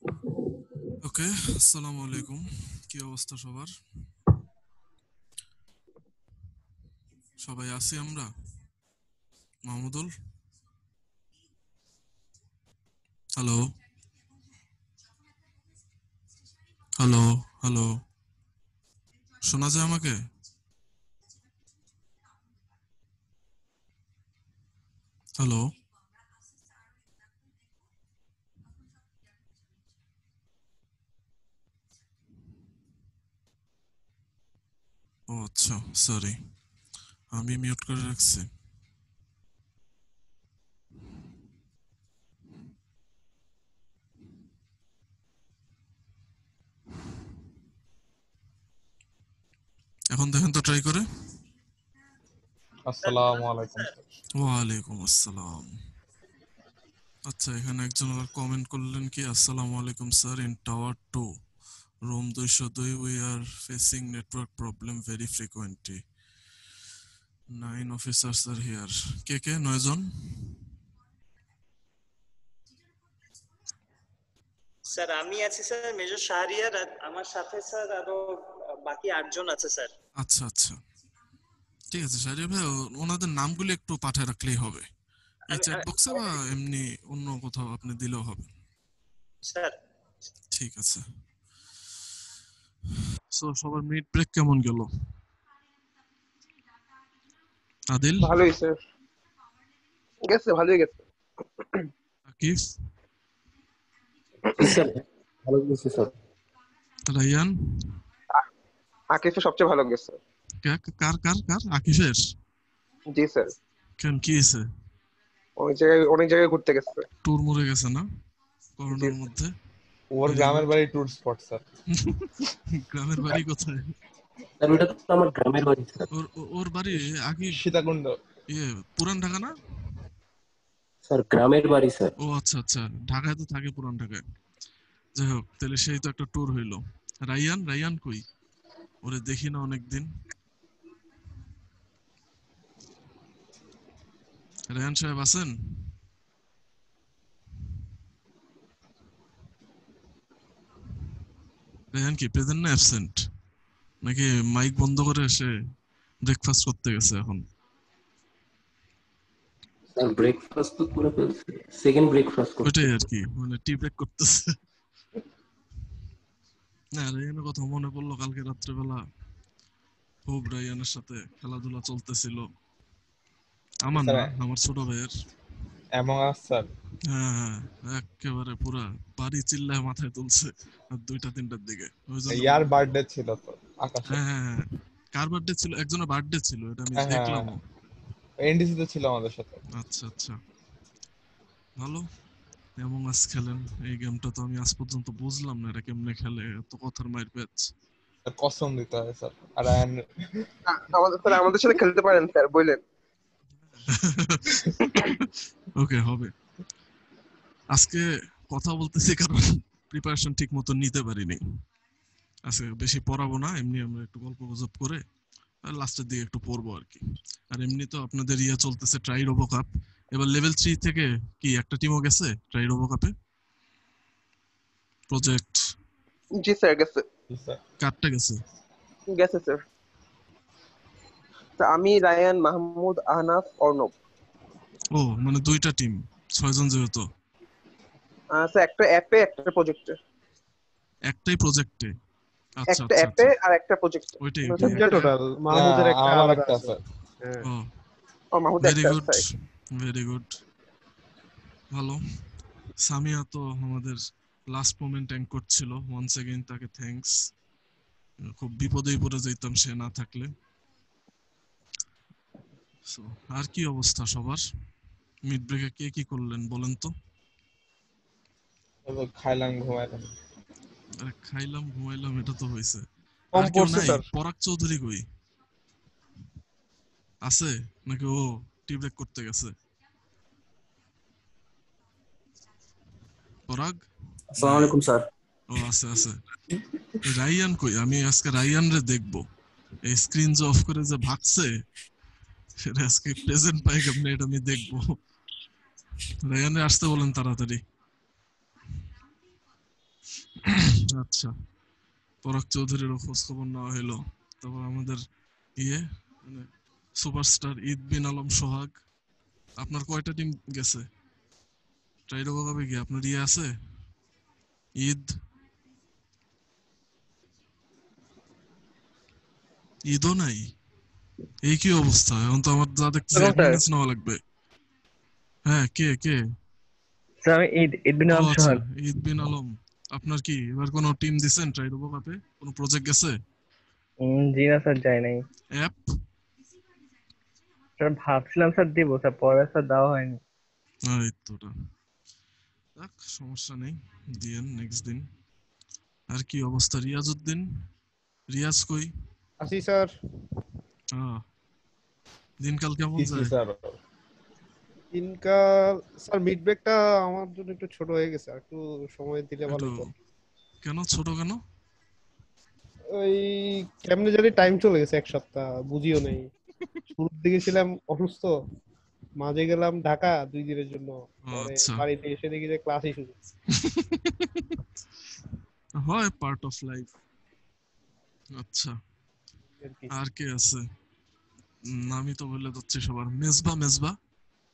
ওকে, আসসালামু আলাইকুম। কি অবস্থা সবার? সবাই আছি আমরা? মাহমুদুল, হ্যালো হ্যালো হ্যালো, শোনা যায় আমাকে? হ্যালো। ও আচ্ছা, সরি, আমি মিউট করে রাখছি। এখন দেখেন তো ট্রাই করে। আসসালামু আলাইকুম স্যার। ওয়ালাইকুম আসসালাম। আচ্ছা, এখানে একজন আবার কমেন্ট করলেন কি, আসসালামু আলাইকুম sir, in tower 2 room 202 we are facing network problem very frequently. 9 officers are here. কে কে? 9 জন? স্যার আমি আছি স্যার, মেজর শাহরিয়ার, আর আমার সাথে স্যার আরো বাকি 8 জন আছে স্যার। আচ্ছা আচ্ছা, ঠিক আছে শাহরিয়ার ভাই, ওনাদের নামগুলো একটু পাঠিয়ে রাখলেই হবে এই চ্যাট বক্সে, বা এমনি অন্য কোথাও আপনি দিলেও হবে। স্যার ঠিক আছে। সো সবার মিড ব্রেক কেমন গেল? আদিল, ভালোই স্যার, গেছে ভালোই গেছে। আকিফ, স্যার ভালো গেছে স্যার। রায়ান? আকিফের সবচেয়ে ভালো গেছে। কার কার কার? আকিফের? জি স্যার, কেন, কি হয়েছে? অনেক জায়গায় ঘুরতে গেছে। ট্যুর মরে গেছে না জি করোনার স্যার। মধ্যে? ওর Very গ্রামের good. বাড়ি ট্যুর স্পট স্যার। গ্রামের বাড়ি কোথায়? স্যার ওটা তো আমার গ্রামের বাড়ি স্যার। ওর বাড়ি আকিফ সীতাকুণ্ড। ইয়ে পুরান ঢাকা না? স্যার গ্রামের বাড়ি স্যার। ও আচ্ছা আচ্ছা, ঢাকায় তো থাকে, পুরান ঢাকায়। যাই হোক, তাহলে সেই তো একটা ট্যুর হইলো। রায়ান, রায়ান কই? ওরে দেখি না অনেকদিন। রায়ান সাহেব আছেন? রায়ান কি প্রেজেন্ট না অ্যাবসেন্ট, নাকি মাইক বন্ধ করে এসে ব্রেকফাস্ট করতে গেছে এখন? স্যার ব্রেকফাস্ট তো করে ফেলছে, সেকেন্ড ব্রেকফাস্ট ওইটাই করতেছে। আর কি, মানে টি ব্রেক করতেছে। না, রায়ানের কথা মনে পড়লো, কালকে রাত্রেবেলা খুব রায়ানের সাথে খেলাধুলা চলতেছিল। আমার স্যার না, আমার ছোট ভাইয়ের। অ্যামং আস স্যার। হ্যাঁ হ্যাঁ, একেবারে পুরা বাড়ি চিল্লায় মাথায় তুলছে আর 2টা-3টার দিকে, ওই জন্য ইয়ার মনে পড়লো। বার্থডে ছিল তো আকাশে। হ্যাঁ হ্যাঁ হ্যাঁ, কার বার্থডে ছিল? একজনের বার্থডে ছিল, এটা আমি হ্যাঁ, দেখলামও। এনডিসি তে ছিল আমাদের সাথে। আচ্ছা আচ্ছা, ভালো। এমন আজ খেলেন, এই গেমটা তো আমি আজ পর্যন্ত বুঝলাম না, এটা কেমনে খেলে, এত কথার মাইর প্যাচ। কসম দিতে হয় স্যার। আর আয়ান আমাদের সাথে খেলতে পারেন স্যার, বললেন। ওকে, হবে। আজকে কথা বলতেছি কারণ প্রিপারেশন ঠিক মতো নিতে পারিনি। আজকে বেশি পড়াবো না, এমনি আমরা একটু গল্প গুজব করে আর লাস্টের দিকে একটু পড়বো আর কি। আর এমনি তো আপনাদের ইয়ে চলতেছে ট্রাই রোবো কাপ। এবার লেভেল 3 থেকে কি একটা টিমও গেছে ট্রাই রোবো কাপে? প্রজেক্ট জি স্যার, গেছে। স্যার কারটা গেছে? গেছে স্যার। তা আমি, রায়ান, মাহমুদ, আহনাফ, অর্ণব। ও মানে 2টা টিম, 6 জন যেহেতু। স্যার একটা অ্যাপে, একটা প্রজেক্টে। একটাই প্রজেক্টে? আচ্ছা একটা আচ্ছা অ্যাপে আচ্ছা, আর একটা প্রজেক্টে। ওইটাই ওইটাই। তিনটা টোটাল, মাহমুদের একটা আমার আলাদা একটা আছে। স্যার। হ্যাঁ, ও ও মাহমুদ ভেরি একটা গুড, আছে। ভেরি গুড, ভালো। সামিয়া তো আমাদের লাস্ট মোমেন্ট ট্যাঙ্ক করছিল, ওয়ান্স এগেইন তাকে থ্যাঙ্কস। খুব বিপদেই পড়ে যেতাম সে না থাকলে। So, আর কি অবস্থা সবার? মিড ব্রেকে কে কি করলেন বলেন তো? এবার খাইলাম, ঘুমাইলাম। আরে খাইলাম ঘুমাইলাম এটা তো হয়েছে। কম আর কেউ পড়ছে নাই? স্যার। পরাগ চৌধুরী কই? আছে নাকি ও টি ব্রেক করতে গেছে? পরাগ আসসালামু নাই? আলাইকুম স্যার। ও আছে আছে। রাইয়ান কই? আমি আজকে রাইয়ান রে দেখবো। এই স্ক্রিন যে অফ করে যে ভাগছে, সেটা আজকে প্রেজেন্ট পাই কেমনে এটা আমি দেখবো। রাইয়ানে আসতে বলেন তাড়াতাড়ি। আচ্ছা, পরাগ চৌধুরীরও খোঁজ খবর নেওয়া হলো। তারপর আমাদের ইয়ে মানে সুপারস্টার ঈদ বিন আলম সোহাগ, আপনার কয়টা টিম গেছে ট্রাইডো কবে গিয়ে? আপনার ইয়ে আছে ঈদ? ঈদও নাই? এই কি অবস্থা? এখন তো আমার যা দেখছি স্যার অ্যাটেন্ডেন্স নেওয়া লাগবে। হ্যাঁ, কে কে? স্যার আমি ঈদ বিন ও আলম আচ্ছা, সোহাগ। ঈদ বিন আলম। আপনার কি এবার কোনো টিম দিছেন ট্রাইডো কাপে? কোনো প্রজেক্ট গেছে? জি না স্যার, যাই নাই অ্যাপ? স্যার। ভাবছিলাম স্যার দিব স্যার, পরে স্যার দেওয়া হয়নি। এই তোটা, যাক সমস্যা নেই, দিয়েন নেক্সট দিন। আর কি অবস্থা রিয়াজউদ্দিন? রিয়াজ কই? আসি স্যার। আহ, দিনকাল কেমন জি যায়? স্যার। দিনকাল স্যার মিড ব্রেকটা আমার জন্য একটু ছোট হয়ে গেছে, আর একটু সময় দিলে ভালো একটু হতো। কেন ছোট কেন? ওই কেমনে জানি টাইম চলে গেছে, এক সপ্তাহ বুঝিও নেই। শুরুর দিকে ছিলাম অসুস্থ, মাঝে গেলাম ঢাকা 2 দিনের জন্য, পরে আচ্ছা, বাড়িতে এসে দেখি যে ক্লাসই শুরু। হয় পার্ট অফ লাইফ। আচ্ছা, আর কি। আর কে আছে? আমি তো বলে যাচ্ছি সবার। মেজবা মেজবা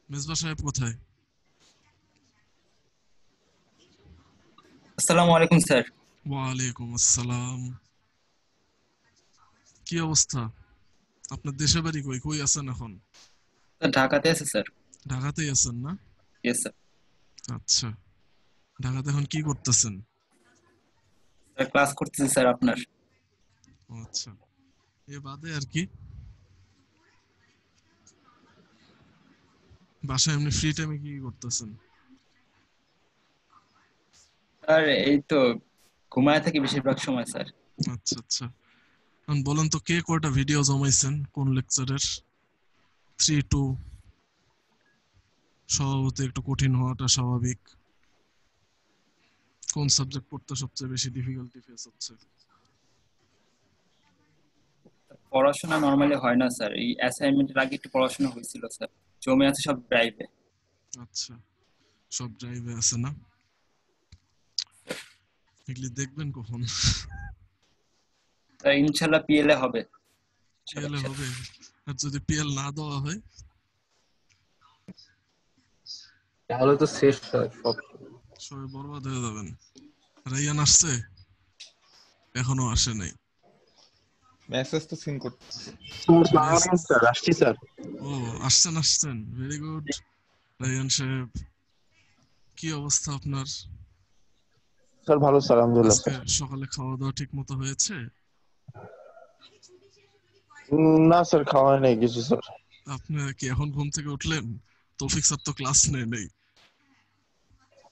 মেজবা সাহেব কোথায়? আসসালামু আলাইকুম স্যার। ওয়ালাইকুম আসসালাম। কি অবস্থা? আপনার দেশে বাড়ি কই? কই আছেন এখন? স্যার ঢাকাতে আছে স্যার। ঢাকাতেই আছেন না? Yes sir. আচ্ছা, ঢাকাতে এখন কি করতেছেন? স্যার ক্লাস করতেছি স্যার আপনার। ও আচ্ছা, এ বাদে আর কি? বাসায় এমনি ফ্রি টাইমে কি করতেছেন? স্যার এই তো ঘুমায় থাকি বেশিরভাগ সময় স্যার। আচ্ছা আচ্ছা, এখন বলেন তো কে কয়টা ভিডিও জমাইছেন কোন লেকচারের? 3-2 স্বভাবতই একটু কঠিন হওয়াটা স্বাভাবিক। কোন সাবজেক্ট পড়তে সবচেয়ে বেশি ডিফিকাল্টি ফেস হচ্ছে? পড়াশোনা নরমালি হয় না স্যার, এই অ্যাসাইনমেন্টের আগে একটু পড়াশোনা হয়েছিল স্যার, জমে আছে সব ড্রাইভে। আচ্ছা, সব ড্রাইভে আছে না? এগুলি দেখবেন কখন? স্যার ইনশাল্লাহ পিএলএ হবে। পিএল হবে? আর যদি পিএল না দেওয়া হয়? তাহলে তো শেষ হয় সব। সবাই বরবাদ হয়ে যাবেন। রাইয়ান আসছে? এখনো আসে নাই। মেসেজ তো সিন করতেছে। স্যার আসছি স্যার। ও আসছেন আসছেন, ভেরি গুড। রাইয়ান সাহেব, কি অবস্থা আপনার? স্যার ভালো স্যার, আলহামদুলিল্লাহ আজকে স্যার। সকালে খাওয়া দাওয়া ঠিক মতো হয়েছে? না স্যার, খাওয়া নেই কিছু স্যার। আপনি কি এখন ঘুম থেকে উঠলেন? তৌফিক স্যার তো ক্লাস নেই।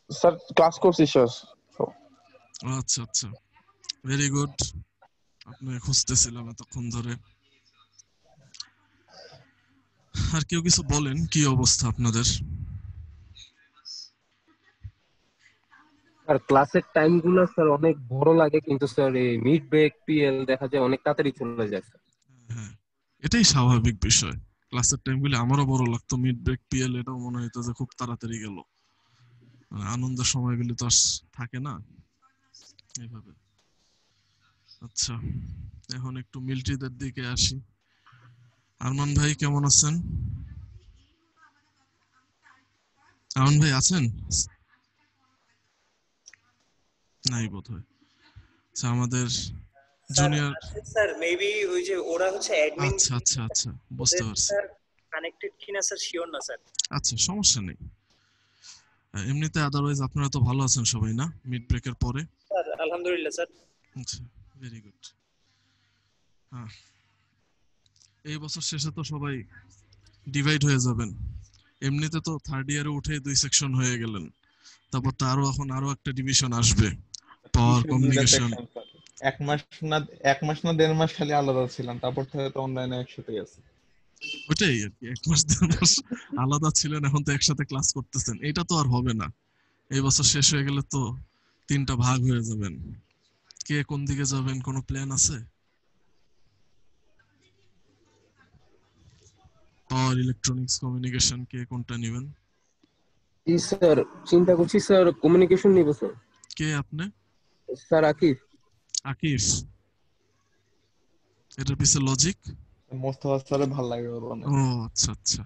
স্যার ক্লাস করছি স্যার। আচ্ছা আচ্ছা, ভেরি গুড। আপনি খুঁজতেছিলাম এতক্ষণ ধরে। আর কেউ কিছু বলেন, কি অবস্থা আপনাদের? স্যার ক্লাসের টাইম গুলো স্যার অনেক বড় লাগে, কিন্তু স্যার এই মিড ব্রেক পিএল দেখা যায় অনেক তাড়াতাড়ি চলে যায় স্যার। হ্যাঁ, এটাই স্বাভাবিক বিষয়। ক্লাসের টাইমগুলি আমারও বড় লাগতো, মিড ব্রেক পিএল এটাও মনে হতো যে খুব তাড়াতাড়ি গেল। মানে আনন্দের সময়গুলি তো আর থাকে না এইভাবে। আচ্ছা, এখন একটু মিলিটারিদের দিকে আসি। আরমান ভাই কেমন আছেন? আরমান ভাই আছেন? নাই বোধহয়। আচ্ছা, আমাদের স্যার জুনিয়র। আছে স্যার, মেবি ওই যে ওরা হচ্ছে অ্যাডমিন, আচ্ছা আচ্ছা আচ্ছা, বুঝতে পারছি। স্যার কানেক্টেড কিনা স্যার শিওর না স্যার। আচ্ছা, সমস্যা নেই। এমনিতে আদারওয়াইজ আপনারা তো ভালো আছেন সবাই না মিড ব্রেকের পরে? স্যার আলহামদুলিল্লাহ স্যার। আচ্ছা, ভেরি গুড। হ্যাঁ, এই বছর শেষে তো সবাই ডিভাইড হয়ে যাবেন। এমনিতে তো থার্ড ইয়ারে উঠে 2 সেকশন হয়ে গেলেন, তারপর তো আরো একটা ডিভিশন আসবে, পাওয়ার কিসের দুইটা কমিউনিকেশন। Section sir? এক মাস না 1.5 মাস খালি আলাদা ছিলাম, তারপর থেকে তো অনলাইনে একসাথে আছে। ওইটাই আর কি, 1 মাস 1.5 মাস আলাদা ছিলেন, এখন তো একসাথে ক্লাস করতেছেন। এটা তো আর হবে না। এই বছর শেষ হয়ে গেলে তো 3টা ভাগ হয়ে যাবেন। কে কোন দিকে যাবেন, কোনো প্ল্যান আছে? পাওয়ার ইলেকট্রনিক্স কমিউনিকেশন, কে কোনটা নেবেন? জি স্যার, চিন্তা করছি স্যার কমিউনিকেশন নিব স্যার। কে আপনি? স্যার আকিব। আকিফ, এটার পিছে লজিক? মোস্তফা স্যারের ভালো লাগে ওর অনেক। ও আচ্ছা আচ্ছা,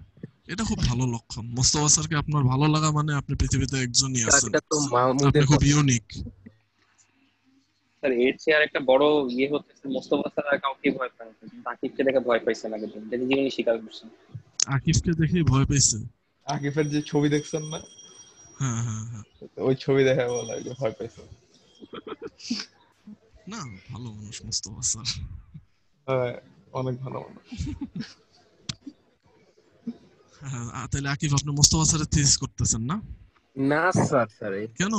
এটা খুব ভালো লক্ষণ। মোস্তফা স্যারকে আপনার ভালো লাগা মানে আপনি পৃথিবীতে একজনই স্যার আছেন, এটা তো আপনি মাহমুদের খুব কথা। ইউনিক। স্যার এর চেয়ে আর একটা বড় ইয়ে হচ্ছে মোস্তফা স্যার আর কাউকে ভয় পায় না, কিন্তু আকিবকে দেখে ভয় পাইছে না, কিন্তু এটা জীবনে স্বীকার করছেন। আকিফকে দেখেই ভয় পেয়েছে? আকিফের যে ছবি দেখছেন না, হ্যাঁ হ্যাঁ হ্যাঁ। ওই ছবি দেখে বলে যে ভয় পাইছে। না, ভালো মানুষ মোস্তফা স্যার। হ্যাঁ, অনেক ভালো মানুষ। হ্যাঁ, তাহলে আকিফ আপনি মোস্তফা স্যারের থিসিস করতেছেন না? না স্যার, স্যার কেন?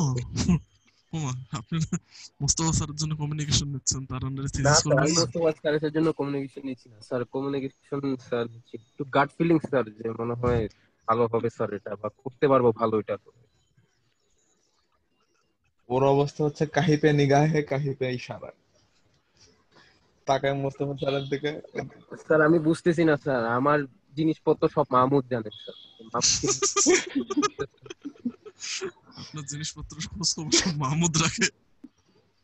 ওমা, আপনি মোস্তফা স্যারের জন্য কমিউনিকেশন নিচ্ছেন, তার আন্ডারে না থিসিস স্যার, করবেন আমি না? মোস্তফা স্যারের জন্য কমিউনিকেশন নিচ্ছি না স্যার। কমিউনিকেশন স্যার হচ্ছে একটু গাট ফিলিং স্যার, যে মনে হয় ভালো হবে স্যার এটা, বা করতে পারবো ভালো এটা। ওর অবস্থা হচ্ছে কাহি পে নিগাহে কাহি পে ইশারা, তাকায় মোস্তফা স্যারের দিকে। স্যার আমি বুঝতেছি না স্যার, আমার জিনিসপত্র সব মাহমুদ জানে স্যার। আপনার জিনিসপত্র খোঁজ খবর সব মাহমুদ রাখে?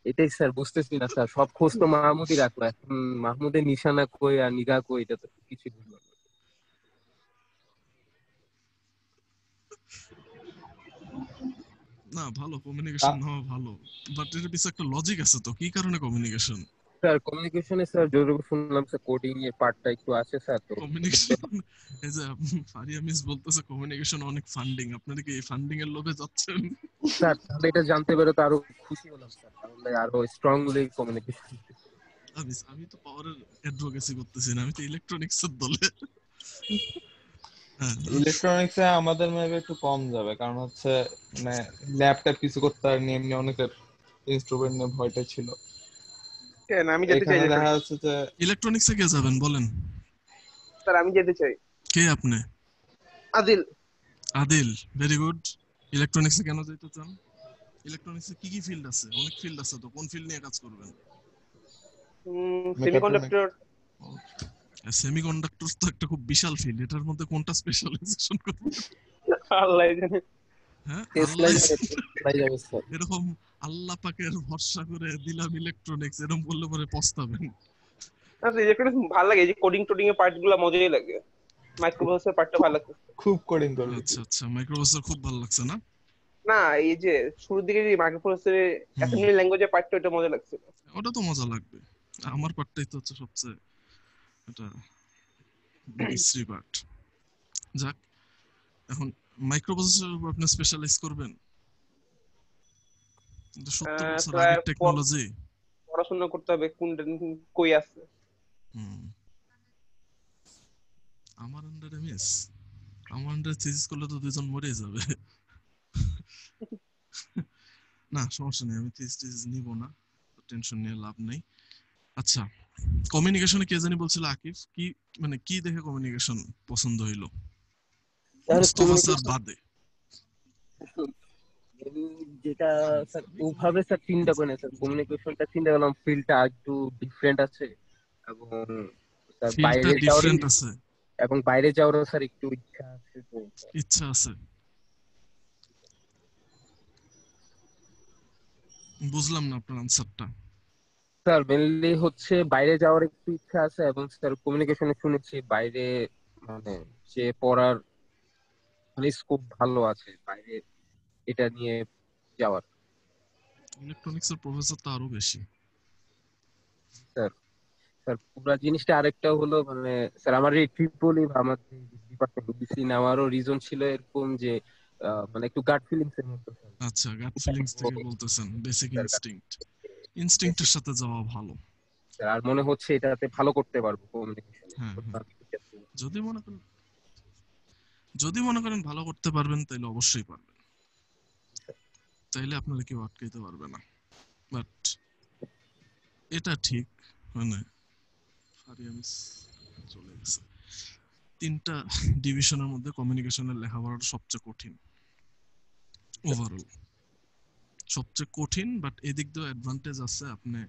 এটাই স্যার বুঝতেছি না স্যার, সব খোঁজ তো মাহমুদই রাখলো, এখন মাহমুদের নিশানা কই আর নিগাহ কই এটা তো কিছু বুঝলাম না। না, ভালো কমিউনিকেশন হওয়া ভালো, বাট এর পিছনে একটা লজিক আছে তো, কি কারণে কমিউনিকেশন? স্যার কমিউনিকেশনে স্যার যতটুকু শুনলাম স্যার কোডিং এর পার্টটা একটু আছে স্যার, তো কমিউনিকেশন, এই যে ফারিয়া মিস বলতেছে কমিউনিকেশন অনেক ফান্ডিং, আপনারা কি এই ফান্ডিং এর লোভে যাচ্ছেন? স্যার তাহলে এটা জানতে পেরে তো আরো খুশি হলাম স্যার, তাহলে আরো স্ট্রংলি কমিউনিকেশন। আমি তো পাওয়ারের অ্যাডভোকেসি করতেছি না, আমি তো ইলেকট্রনিক্স এর দলে। হ্যাঁ, ইলেকট্রনিক্সে আমাদের মেবি একটু কম যাবে, কারণ হচ্ছে মানে ল্যাপটপ কিছু করতে আর এমনি অনেকের ইনস্ট্রুমেন্ট নিয়ে ভয়টা ছিল। কেন আমি যেতে চাই এখানে দেখা যাচ্ছে যে ইলেকট্রনিক্সে কে যাবেন বলেন? স্যার আমি যেতে চাই। কে আপনি? আদিল। Adil, very good. ইলেকট্রনিক্সে কেন যেতে চান? ইলেকট্রনিক্সে কি কি ফিল্ড আছে? অনেক ফিল্ড আছে তো, কোন ফিল্ড নিয়ে কাজ করবেন? সেমিকন্ডাক্টর। সেমিকন্ডাক্টর তো একটা খুব বিশাল ফিল্ড, এটার মধ্যে কোনটা স্পেশালাইজেশন করবেন? আল্লাহ জানে। হ্যাঁ, টেসলাই যাবে স্যার। এরকম আল্লাহ পাকের ভরসা করে দিলাম ইলেকট্রনিক্স, এরকম বললে পরে পস্তাবেন। আচ্ছা ইলেকট্রনিক্স ভালো লাগে, এই যে কোডিং টোডিং এর পার্ট গুলো মজাই লাগে। মাইক্রোপ্রসেসর পার্টটা ভালো লাগে। খুব কোডিং করবে। আচ্ছা আচ্ছা, মাইক্রোপ্রসেসর খুব ভালো লাগছে না? না, এই যে শুরুর দিকে যে মাইক্রোপ্রসেসরের অ্যাসেম্বলি ল্যাঙ্গুয়েজের পার্টটা ওটা মজা লাগছিল। ওটা তো মজা লাগবে, আমার পার্টটাই তো হচ্ছে সবচেয়ে এটা বিশ্রী পার্ট। যাক, এখন মাইক্রোপ্রসেসরের উপর আপনি স্পেশালাইজ করবেন? এটা 70 বছর আগের টেকনোলজি। পড়াশোনা করতে হবে কোনটা কই আছে। আমার আন্ডারে মিস, আমার আন্ডারে থিসিস করলে তো দুজন মরে যাবে। না সমস্যা নেই, আমি থিসিস নিব না, টেনশন নিয়ে লাভ নেই। আচ্ছা, কমিউনিকেশনে কে জানি বলছিল আকিফ, কি মানে কি দেখে কমিউনিকেশন পছন্দ হইলো মোস্তফা স্যার বাদে? যেটা স্যার ওভাবে স্যার চিন্তা করে না স্যার, কমিউনিকেশনটা চিন্তা করলাম ফিল্ডটা একটু ডিফারেন্ট আছে, এবং স্যার বাইরে ডিফারেন্ট আছে, এবং বাইরে যাওয়ারও স্যার একটু ইচ্ছা আছে। বুঝলাম না আপনার আনসারটা। স্যার মেনলি হচ্ছে বাইরে যাওয়ার একটু ইচ্ছা আছে, এবং স্যার কমিউনিকেশনে শুনেছি বাইরে মানে যে পড়ার মানে স্কোপ ভালো আছে বাইরে এটা নিয়ে যাওয়ার। ইলেকট্রনিক্স এর প্রফেসর তো আরো বেশি। স্যার স্যার পুরো জিনিসটা আরেকটা হলো মানে স্যার আমার এই ট্রিপলি আমার ডিপার্টমেন্ট বিসি নেওয়ারও রিজন ছিল এরকম যে মানে একটু গাট ফিলিংস এর মতো। আচ্ছা, গাট ফিলিংস থেকে বলতেছেন, বেসিক ইনস্টিংক্টের সাথে যাওয়া ভালো। স্যার আর মনে হচ্ছে এটাতে ভালো করতে পারবো কমিউনিকেশন। যদি মনে করেন ভালো করতে পারবেন তাহলে অবশ্যই পারবেন, তাইলে আপনারা কেউ আটকাইতে পারবে না। বাট এটা ঠিক মানে চলে গেছে। 3টা ডিভিশনের মধ্যে কমিউনিকেশনের লেখাপড়াটা সবচেয়ে কঠিন, ওভারঅল সবচেয়ে কঠিন। বাট এদিক দিয়ে অ্যাডভান্টেজ আছে, আপনি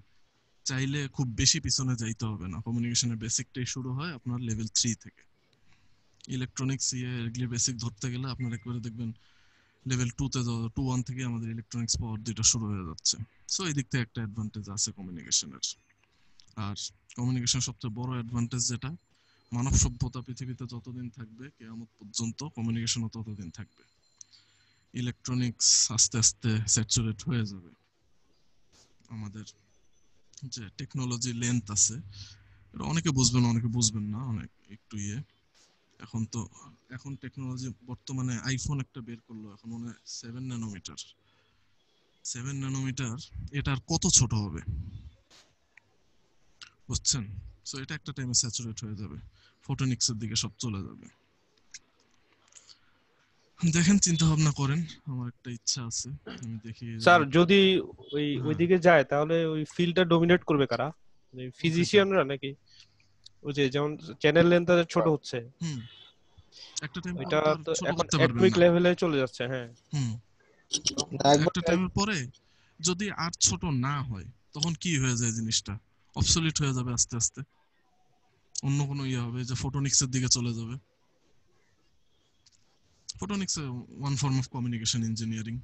চাইলে খুব বেশি পিছনে যাইতে হবে না। কমিউনিকেশনের বেসিকটাই শুরু হয় আপনার লেভেল 3 থেকে। ইলেকট্রনিক্স এগুলি বেসিক ধরতে গেলে আপনার একবারে দেখবেন লেভেল 2 তে 2.1 থেকে আমাদের ইলেকট্রনিক্স পাওয়ার দুইটা শুরু হয়ে যাচ্ছে। সো এই দিক থেকে একটা অ্যাডভান্টেজ আছে কমিউনিকেশনের। আর কমিউনিকেশন সবচেয়ে বড় অ্যাডভান্টেজ যেটা, মানব সভ্যতা পৃথিবীতে যতদিন থাকবে কিয়ামত পর্যন্ত কমিউনিকেশনও ততদিন থাকবে। ইলেকট্রনিক্স আস্তে আস্তে স্যাচুরেট হয়ে যাবে। আমাদের যে টেকনোলজি লেন্থ আছে এটা অনেকে বুঝবেন অনেকে বুঝবেন না, অনেক একটু এখন টেকনোলজি বর্তমানে আইফোন একটা বের করলো, এখন মনে হয় 7 ন্যানোমিটার, এটার কত ছোট হবে বুঝছেন? সো এটা একটা টাইমে স্যাচুরেট হয়ে যাবে, ফটোনিক্সের দিকে সব চলে যাবে। দেখেন, চিন্তা ভাবনা করেন, আমার একটা ইচ্ছা আছে, আমি দেখি। স্যার যদি ওইদিকে যায় তাহলে ওই ফিল্ডটা ডমিনেট করবে কারা? ফিজিশিয়ানরা নাকি? ওই যে যেমন চ্যানেল লেন্থ ছোট হচ্ছে, একটা টাইম এটা তো ছোট এখন করতে পারবেন অ্যাটমিক না। লেভেলে চলে যাচ্ছে। হ্যাঁ, একটা টাইমের পরে যদি আর ছোট না হয় তখন কি হয়ে যায় জিনিসটা, অবসলিট হয়ে যাবে আস্তে আস্তে, অন্য কোনো হবে যে ফটোনিক্সের দিকে চলে যাবে। Photonics one form of communication engineering,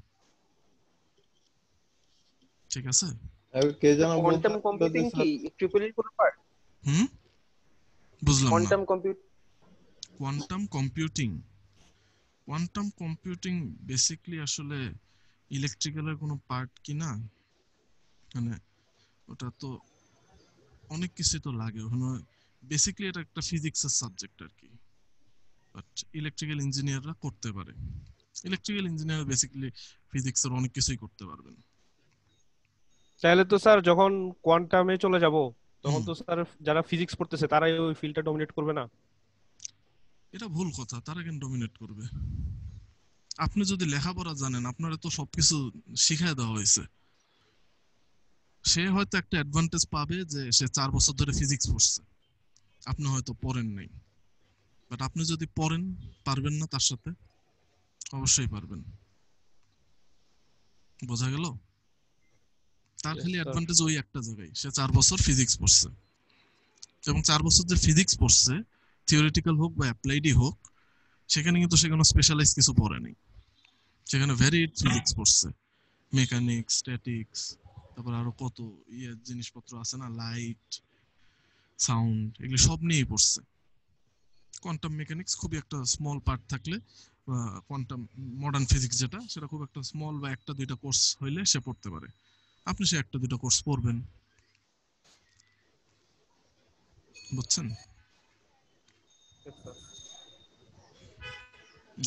ঠিক আছে? কে যেন কোয়ান্টাম কম্পিউটিং কি ট্রিপল কোন পার্ট? বুঝলাম না। কোয়ান্টাম কম্পিউটিং বেসিক্যালি আসলে ইলেকট্রিক্যালের কোনো পার্ট কি না, মানে ওটা তো অনেক কিছু তো লাগে ওখানে। বেসিক্যালি এটা একটা ফিজিক্সের সাবজেক্ট আর কি, বাট ইলেকট্রিক্যাল ইঞ্জিনিয়াররা করতে পারে। ইলেকট্রিক্যাল ইঞ্জিনিয়ার বেসিক্যালি ফিজিক্সের অনেক কিছুই করতে পারবেন। তাহলে তো স্যার যখন কোয়ান্টামে চলে যাব তখন তো স্যার যারা ফিজিক্স পড়তেছে তারাই ওই ফিল্ডটা ডমিনেট করবে না? এটা ভুল কথা, তারা কেন ডমিনেট করবে? আপনি যদি লেখাপড়া জানেন, আপনারা তো সবকিছু শিখায় দেওয়া হয়েছে। সে হয়তো একটা অ্যাডভান্টেজ পাবে যে সে 4 বছর ধরে ফিজিক্স পড়ছে, আপনি হয়তো পড়েন নাই, বাট আপনি যদি পড়েন পারবেন না তার সাথে? অবশ্যই পারবেন। বোঝা গেল? তার খালি অ্যাডভান্টেজ ওই একটা জায়গায়, সে 4 বছর ফিজিক্স পড়ছে, এবং 4 বছর যে ফিজিক্স পড়ছে, থিওরিটিক্যাল হোক বা অ্যাপ্লাইডই হোক, সেখানে কিন্তু সে কোনো স্পেশালাইজ কিছু পড়েনি, সেখানে ভ্যারিড ফিজিক্স পড়ছে, মেকানিক্স, স্ট্যাটিক্স, তারপর আরো কত জিনিসপত্র আছে না, লাইট, সাউন্ড, এগুলো সব নিয়েই পড়ছে। কোয়ান্টাম মেকানিক্স খুবই একটা স্মল পার্ট থাকলে, কোয়ান্টাম মডার্ন ফিজিক্স যেটা, সেটা খুব একটা স্মল বা একটা দুইটা কোর্স হইলে সে পড়তে পারে। আপনি সে একটা দুইটা কোর্স পড়বেন, বুঝছেন?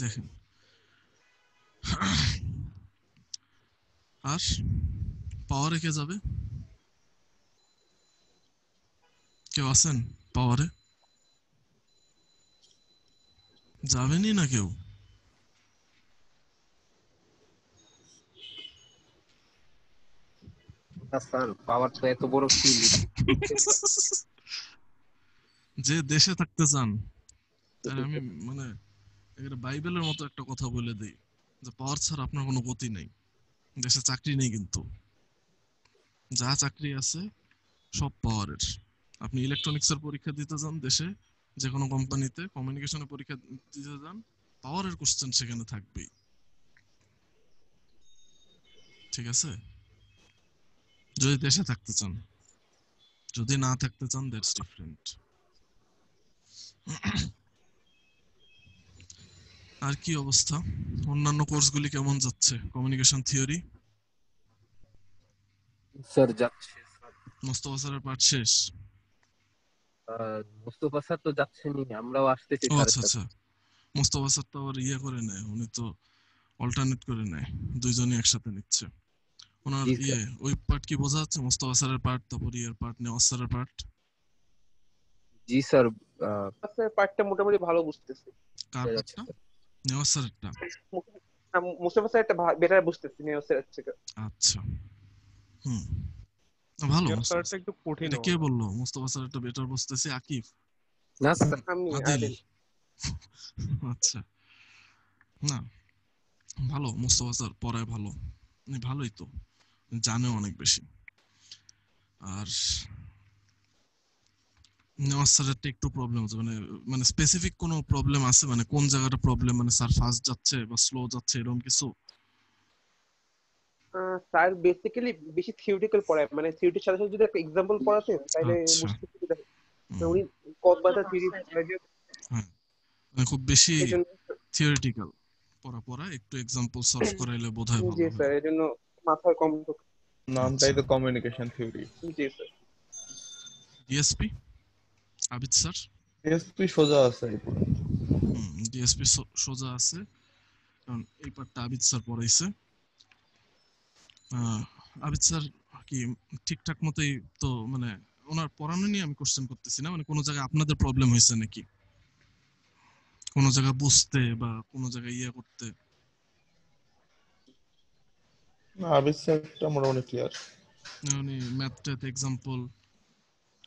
দেখেন, আর পাওয়ারে কে যাবে? কেউ আছেন পাওয়ারে? যাবেনই না কেউ? স্যার পাওয়ার তো এত বড় ফিল্ড, যে দেশে থাকতে চান তাহলে আমি মানে বাইবেলের মতো একটা কথা বলে দিই, যে পাওয়ার ছাড়া আপনার কোনো গতি নেই। দেশে চাকরি নেই, কিন্তু যা চাকরি আছে সব পাওয়ারের। আপনি ইলেকট্রনিক্সের পরীক্ষা দিতে যান দেশে, যে কোনো কোম্পানিতে কমিউনিকেশনের পরীক্ষা দিতে যান, পাওয়ারের কোশ্চেন সেখানে থাকবেই, ঠিক আছে? যদি দেশে থাকতে চান, যদি না থাকতে চান, দ্যাটস ডিফারেন্ট। আর কি অবস্থা? অন্যান্য কোর্সগুলি কেমন যাচ্ছে? কমিউনিকেশন থিওরি স্যার যাচ্ছে। মোস্তফা স্যারের পাঠ শেষ? মোস্তফা স্যার তো যাচ্ছেনই, আমরাও আসতেছি ও স্যারের আচ্ছা সাথে। আচ্ছা, মোস্তফা স্যার তো আবার করে নেয়, উনি তো অল্টারনেট করে নেয়, দুইজনই একসাথে নিচ্ছে। ওনার ওই পার্ট কি বোঝা যাচ্ছে? মোস্তফা স্যারের পার্ট, তারপর পার্ট, নেওয়াজ স্যারের পার্ট? জি স্যার, পার্টটা মোটামুটি ভালো বুঝতেছি। কার পার্টটা? নেওয়াজ স্যারেরটা? মুস্তাফা স্যার একটা বেটার বুঝতেছি নেওয়াজ স্যারের থেকে। আচ্ছা, ভালো। স্যারটা একটু কঠিন। এটা কে বললো মোস্তফা স্যারেরটা বেটার বুঝতেছি? আকিব? না স্যার, আমি আদিল। আচ্ছা, না ভালো, মোস্তফা স্যার পড়ায় ভালো, ভালোই তো, জানে অনেক বেশি। আর নেওয়াজ স্যারেরটা একটু প্রবলেম আছে, মানে স্পেসিফিক কোনো প্রবলেম আছে, মানে কোন জায়গাটা প্রবলেম, মানে স্যার ফাস্ট যাচ্ছে বা স্লো যাচ্ছে এরকম কিছু? স্যার বেসিক্যালি বেশি থিওরিটিক্যাল পড়ায়, মানে থিওরিটির সাথে সাথে যদি একটা এক্সাম্পল পড়াতেন তাহলে আচ্ছা। বুঝতে সুবিধা হতো। হুম, উনি কসবাটা থিওরি হ্যাঁ, মানে খুব বেশি এই জন্য থিওরিটিক্যাল পড়া একটু এক্সাম্পল সলভ করাইলে বোধহয় ভালো জি হয়। স্যার, এই জন্য মাথায় কম ঢোকে। নামটাই আচ্ছা, তো কমিউনিকেশন থিওরি। জি sir. DSP Abid sir. SP সোজা আছে এই পুরো। ডিএসপি সোজা আছে, কারণ এই পার্টটা আবিদ স্যার পড়াইছে। আবিদ স্যার কি ঠিকঠাক মতোই তো, মানে ওনার পড়ানো নিয়ে আমি কোশ্চেন করতেছি না, মানে কোনো জায়গায় আপনাদের প্রবলেম হয়েছে নাকি, কোনো জায়গায় বুঝতে বা কোনো জায়গায় ইয়ে করতে? না, আবির স্যারটা মোটামুটি ক্লিয়ার। মানে ম্যাথ ট্যাথ এক্সাম্পল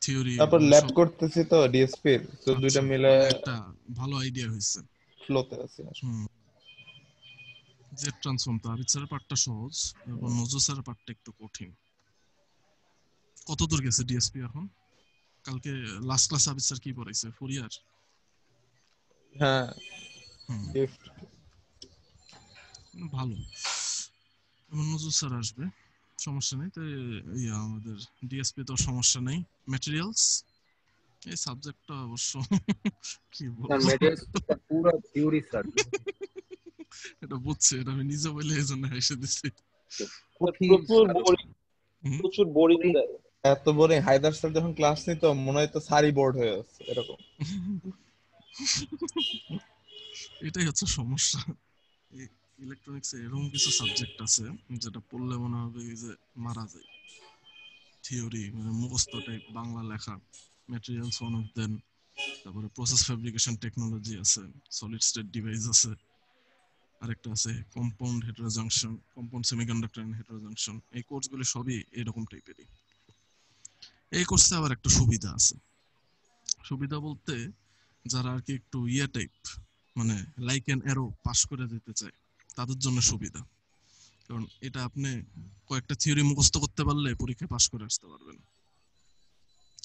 থিওরি তারপর মানে ল্যাব সব। করতেছি তো ডিএসপির, তো দুইটা আচ্ছা, মিলে মানে একটা ভালো আইডিয়া হয়েছে। ফ্লোতে আছে। জেড ট্রান্সফর্ম তো আবিদ স্যারের পার্টটা সহজ, এবং নজরুল স্যারের পার্টটা একটু কঠিন। কত দূর গেছে ডিএসপি এখন? কালকে লাস্ট ক্লাস আবিদ স্যার কি পড়াইছে? ফুরিয়ার? হ্যাঁ, গিফট ভালো। এবার নজরুল স্যার আসবে, সমস্যা নেই। তো আমাদের ডিএসপি তো সমস্যা নেই। ম্যাটেরিয়ালস এই সাবজেক্টটা অবশ্য কি স্যার বলবো, মেটেরিয়ালস পুরো থিওরি স্যার, এটা বুঝছি, এটা আমি নিজে বলে এই জন্য হেসে দিচ্ছি। প্রচুর বোরিং, প্রচুর বোরিং। এত বোরিং। হায়দার স্যার যখন ক্লাস নিত মনে হয়তো সারি বোর্ড হয়ে যাচ্ছে এরকম। এটাই হচ্ছে সমস্যা। ইলেকট্রনিক্স এরকম কিছু সাবজেক্ট আছে যেটা পড়লে মনে হবে যে মারা যায়। থিওরি মানে মুখস্থ টাইপ বাংলা লেখা। ম্যাটেরিয়ালস ওয়ান অফ দেম, তারপরে প্রসেস ফ্যাব্রিকেশন টেকনোলজি আছে, সলিড স্টেট ডিভাইস আছে, আরেকটা আছে কম্পাউন্ড হেটারোজাংশন, কম্পাউন্ড সেমিকন্ডাক্টর এন্ড হেটারোজাংশন। এই কোর্সগুলি সবই এরকম টাইপেরই। এই কোর্সে আবার একটা সুবিধা আছে। সুবিধা বলতে যারা আর কি একটু ইয়ে টাইপ, মানে লাইক এন অ্যারো পাস করে যেতে চায়, তাদের জন্য সুবিধা। কারণ এটা আপনি কয়েকটা থিওরি মুখস্থ করতে পারলে পরীক্ষায় পাস করে আসতে পারবেন,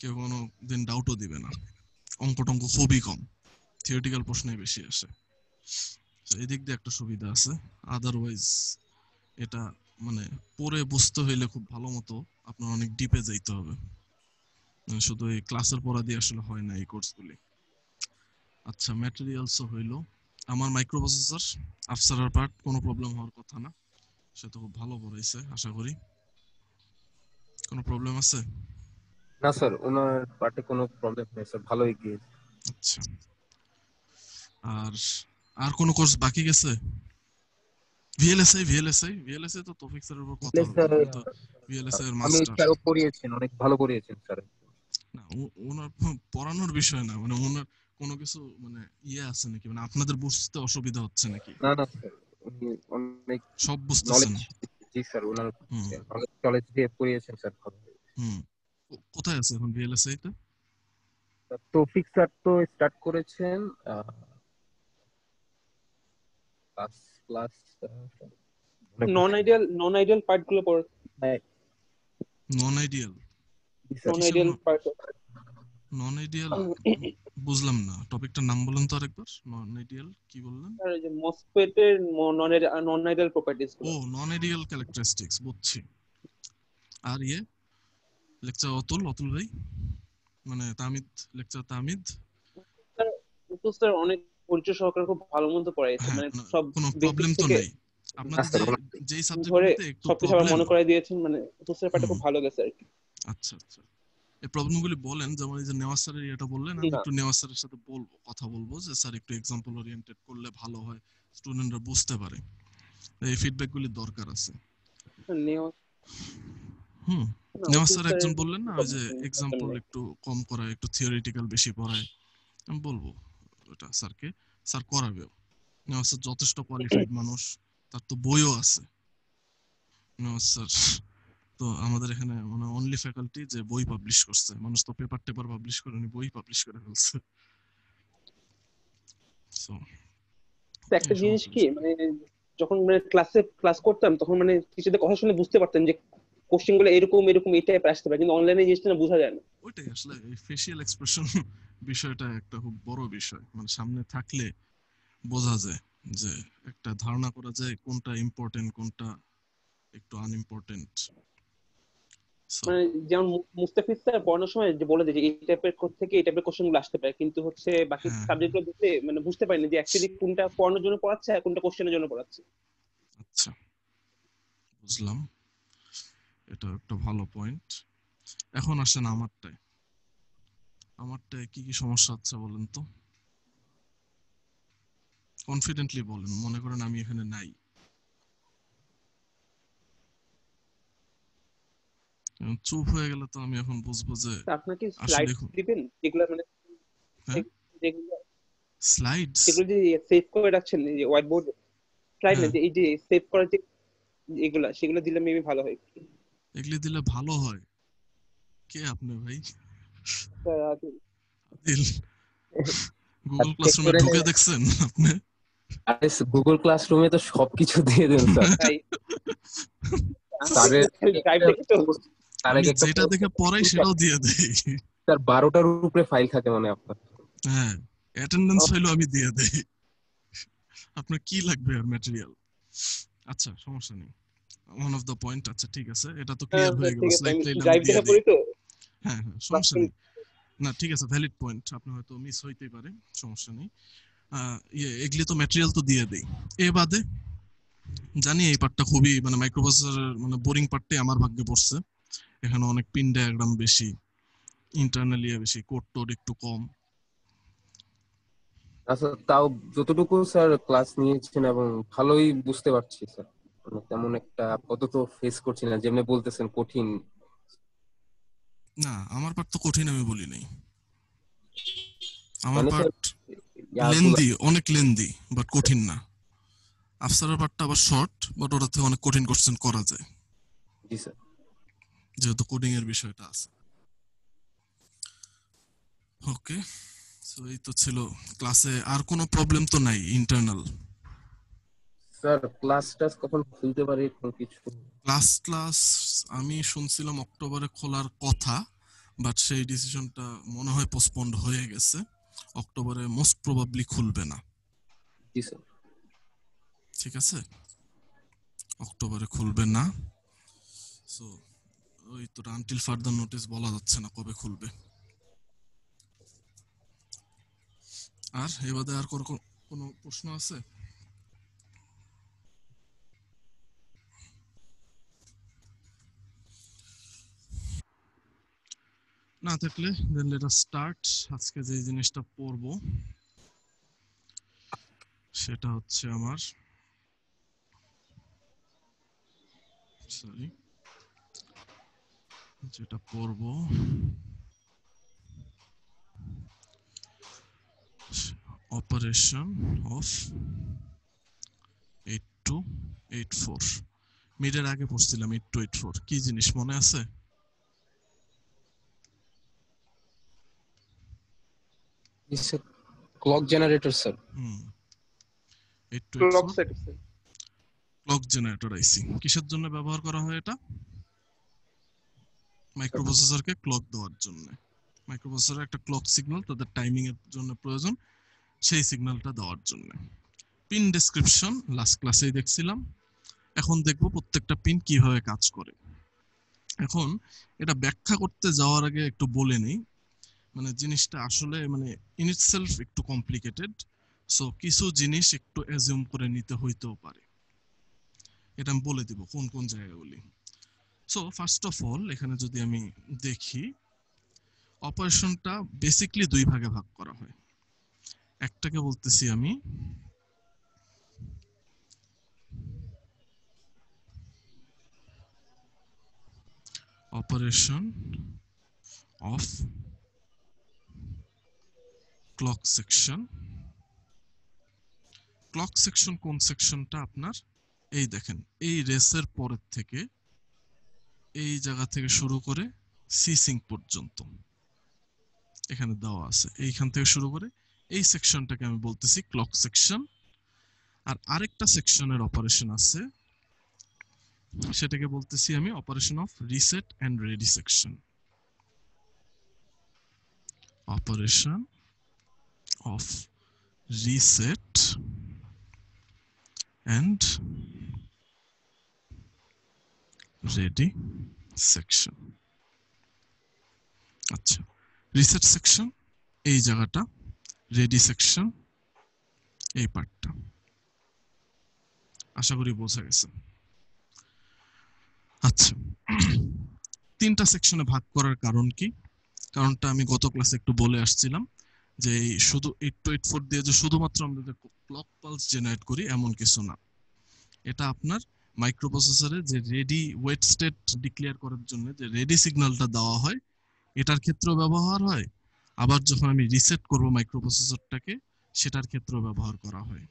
কেউ কোনো দিন ডাউটও দিবে না। অঙ্ক টঙ্ক খুবই কম, থিওরিটিক্যাল প্রশ্নই বেশি আসে। এই দিক দিয়ে একটা সুবিধা আছে। আদারওয়াইজ এটা মানে পড়ে বুঝতে হইলে খুব ভালো মতো আপনার অনেক ডিপে যাইতে হবে, মানে শুধু এই ক্লাসের পড়া দিয়ে আসলে হয় না এই কোর্সগুলি। আচ্ছা, ম্যাটেরিয়ালসও হইলো। আমার মাইক্রোপ্রসেসর আফসারার পার্ট কোনো প্রবলেম হওয়ার কথা না, সে তো খুব ভালো পড়াইছে আশা করি। কোনো প্রবলেম আছে? না স্যার ওনার পার্টে কোনো প্রবলেম নেই স্যার, ভালোই গিয়েছে। আচ্ছা, আর আর কোন কোর্স বাকি গেছে? ভিএলএসআই তো তৌফিক স্যারের উপর কথা হবে, স্যার উনি তো ভিএলএসআই এর আমি মাস্টার। স্যারও পড়িয়েছেন, অনেক ভালো পড়িয়েছেন স্যার। না, ওনার পড়ানোর বিষয় না, মানে ওনার কোনো কিছু মানে ইয়ে আছে নাকি, মানে আপনাদের বুঝতে অসুবিধা হচ্ছে নাকি? না না স্যার, উনি অনেক সব বুঝতেছেন? নলেজ, জি স্যার ওনার নলেজ দিয়ে পড়িয়েছেন স্যার ভালো। কোথায় আছে এখন ভিএলএসআই তে? তৌফিক স্যার তো স্টার্ট করেছেন ক্লাস নন আইডিয়াল পার্ট গুলো পড়ে। নন আইডিয়াল পার্ট, নন আইডিয়াল বুঝলাম না, টপিকটার নাম বলেন তো আরেকবার। নন আইডিয়াল কি বললেন? আর এই যে মসফেট এর নন আইডিয়াল প্রপার্টিজ ও, নন আইডিয়াল ক্যারেক্টারিস্টিক্স, বুঝছি। আর ইয়ে লেকচার অতুল ভাই, মানে লেকচার তামিদ স্যার অনেক পরিচয় সহকারে খুব ভালো মতো পড়াইছে, মানে সব কোনো প্রবলেম তো নাই আপনাদের যেই সাবজেক্টগুলোতে একটু সবকিছু আবার মনে করাই দিয়েছেন, মানে স্যার পার্টটা খুব ভালো গেছে আর কি। আচ্ছা আচ্ছা, এই প্রবলেমগুলি বলেন, যেমন এই যে নেওয়াজ স্যারের এটা বললেন, আমি একটু নেওয়াজ স্যারের সাথে কথা বলবো যে স্যার একটু এক্সাম্পল ওরিয়েন্টেড করলে ভালো হয়, স্টুডেন্টরা বুঝতে পারে। এই ফিডব্যাকগুলি দরকার আছে। নেওয়াজ স্যার একজন বললেন না, ওই যে এক্সাম্পল একটু কম করায়, একটু থিওরিটিক্যাল বেশি পড়ায়। আমি বলবো ওটা স্যারকে, স্যার করাবেও। নেওয়াজ স্যার যথেষ্ট কোয়ালিফাইড মানুষ, তার তো বইও আছে। নেওয়াজ স্যার তো আমাদের এখানে মানে অনলি ফ্যাকাল্টি যে বই পাবলিশ করছে, মানুষ তো পেপার পাবলিশ করেনি, বই পাবলিশ করে ফেলছে। একটা জিনিস কি, মানে যখন মানে ক্লাস করতাম তখন মানে টিচারদের কথা শুনে বুঝতে পারতাম যে কোশ্চেন গুলো এরকম এই টাইপের আসতে পারে, কিন্তু অনলাইনে জিনিসটা বোঝা যায় না। ওইটাই আসলে ফেশিয়াল এক্সপ্রেশন বিষয়টা একটা খুব বড় বিষয়, মানে সামনে থাকলে বোঝা যায় যে একটা ধারণা করা যায় কোনটা ইম্পর্টেন্ট কোনটা একটু আনইম্পর্টেন্ট। সো মানে যেমন মুস্তাফিজ স্যার পড়ানোর সময় যে বলে যে এই টাইপের থেকে এই টাইপের কোশ্চেন গুলো আসতে পারে, কিন্তু হচ্ছে বাকি হ্যাঁ সাবজেক্ট গুলো দেখলে মানে বুঝতে পারি না যে অ্যাকচুয়ালি কোনটা পড়ানোর জন্য পড়াচ্ছে আর কোনটা কোশ্চেনের জন্য পড়াচ্ছে। আচ্ছা, বুঝলাম, এটা একটা ভালো পয়েন্ট। এখন আসেন আমারটায় কি কি সমস্যা হচ্ছে বলেন তো, কনফিডেন্টলি বলেন, মনে করেন আমি এখানে নাই। চুপ হয়ে গেলে তো আমি এখন বুঝবো যে আপনার কি আসলে স্লাইডস দিবেন যেগুলো মানে হ্যাঁ যেগুলো স্লাইডস। যেগুলো যে সেভ করে রাখছেন এই যে হোয়াইট বোর্ডে, স্লাইড না হ্যাঁ, যে এই যে সেভ করার যে এগুলা, সেগুলো দিলে মেবি ভালো হয়। এগুলি দিলে ভালো হয়। কে আপনি ভাই? আহ, দিল গুগল চেক ক্লাসরুমে করে ঢুকে দেখছেন আপনি? আরে গুগল ক্লাসরুমে তো সবকিছু দিয়ে দেন স্যার। তাই স্যারের ড্রাইভ দেখে তো তার আমি আগে একটা যেটা দেখে পড়াই সেটাও দিয়ে দেই। স্যার 12টার উপরে ফাইল থাকে মানে আপনার। হ্যাঁ, অ্যাটেন্ডেন্স ফাইলও আমি দিয়ে দেই। আপনার কি লাগবে আর ম্যাটেরিয়াল? আচ্ছা, সমস্যা নেই, ওয়ান অফ দ্য পয়েন্ট। আচ্ছা ঠিক আছে, এটা তো ক্লিয়ার হয়ে গেল, ঠিক আছে, স্লাইড আমি টাইল আমি ড্রাইভ দিয়ে দেখে দিই। পড়ি তো। হ্যাঁ হ্যাঁ, সমস্যা নেই। না ঠিক আছে, ভ্যালিড পয়েন্ট, আপনি হয়তো মিস হইতেই পারে, সমস্যা নেই। এগুলি তো ম্যাটেরিয়াল তো দিয়ে দেই। এ বাদে জানি এই পার্টটা খুবই মানে মাইক্রোপ্রসেসরের মানে বোরিং পার্টটাই আমার ভাগ্যে পড়ছে। এখানে অনেক পিন ডায়াগ্রাম বেশি, ইন্টারনালি বেশি, কোড টোড একটু কম। আচ্ছা, তাও যতটুকু স্যার ক্লাস নিয়েছেন এবং ভালোই বুঝতে পারছি স্যার, মানে তেমন একটা আপাতত ফেস করছি না যেমনি বলতেছেন কঠিন। না, আমার পার্ট তো কঠিন আমি বলি নাই, আমার মানে স্যার পার্ট ইয়াগুলা লেন্দি, অনেক লেন্দি, বাট কঠিন না। আফসারের পার্টটা আবার শর্ট, বাট ওটা থেকে অনেক কঠিন কোশ্চেন করা যায়, জি স্যার। যেহেতু কোডিং এর বিষয়টা আছে। ওকে, সো এই তো ছিল ক্লাসে। আর কোনো প্রবলেম তো নাই ইন্টারনাল? স্যার ক্লাস টাস কখন খুলতে পারি এরকম কিছু? ক্লাস আমি শুনছিলাম অক্টোবরে খোলার কথা, বাট সেই ডিসিশনটা মনে হয় পোস্টপন্ড হয়ে গেছে। অক্টোবরে মোস্ট প্রবাবলি খুলবে না। জি স্যার। ঠিক আছে, অক্টোবরে খুলবে না। সো ওই তো আনটিল ফার্দার নোটিস বলা যাচ্ছে না কবে খুলবে। আর এবারে আর কোনো প্রশ্ন আছে? না থাকলে দেন লেট আস স্টার্ট। আজকে যে জিনিসটা পড়বো সেটা হচ্ছে আমার, সরি, যেটা পড়বো অপারেশন অফ 8284। মিডের আগে পড়ছিলাম 8284, কি জিনিস মনে আছে? জি স্যার, ক্লক জেনারেটর স্যার। হুম, ক্লক 8284 সেট। ক্লক জেনারেটর আইসি। কিসের জন্য ব্যবহার করা হয় এটা? মাইক্রোপ্রসেসরকে ক্লক দেওয়ার জন্য। মাইক্রোপ্রসেসরের একটা ক্লক সিগন্যাল তাদের টাইমিং এর জন্য প্রয়োজন, সেই সিগন্যালটা দেওয়ার জন্য। পিন ডেসক্রিপশন লাস্ট ক্লাসেই দেখছিলাম, এখন দেখবো প্রত্যেকটা পিন কিভাবে কাজ করে। এখন এটা ব্যাখ্যা করতে যাওয়ার আগে একটু বলে নেই, মানে জিনিসটা আসলে মানে ইন ইটসেলফ একটু কমপ্লিকেটেড। সো কিছু জিনিস একটু অ্যাজিউম করে নিতে হইতেও পারে, এটা আমি বলে দিব কোন কোন জায়গাগুলি। সো ফার্স্ট অফ অল এখানে যদি আমি দেখি, অপারেশনটা বেসিকলি দুই ভাগে ভাগ করা হয়। একটাকে বলতেছি আমি operation of clock section. Clock section কোন সেকশনটা আপনার, এই দেখেন এই রেসের পরের থেকে এই জায়গা থেকে শুরু করে সি সিঙ্ক পর্যন্ত এখানে দেওয়া আছে, এইখান থেকে শুরু করে এই সেকশনটাকে আমি বলতেছি ক্লক সেকশন। আর আরেকটা সেকশনের অপারেশন আছে, সেটাকে বলতেছি আমি operation of reset and ready section. Operation of reset and ready section. আচ্ছা, রিসেট সেকশন এই জায়গাটা, রেডি সেকশন এই পার্টটা। আশা করি বোঝা গেছে। আচ্ছা, তিনটা সেকশনে ভাগ করার কারণ কি? কারণটা আমি গত ক্লাসে একটু বলে আসছিলাম যে শুধু 8284 দিয়ে যে শুধুমাত্র আমরা ক্লক পালস জেনারেট করি এমন কিছু না। এটা আপনার মাইক্রোপ্রসেসরে যে রেডি ওয়েট স্টেট ডিক্লেয়ার করার জন্য যে রেডি সিগন্যালটা দেওয়া হয় এটার ক্ষেত্রেও ব্যবহার হয়, আবার যখন আমি রিসেট করব মাইক্রোপ্রসেসরটাকে সেটার ক্ষেত্রেও ব্যবহার করা হয়।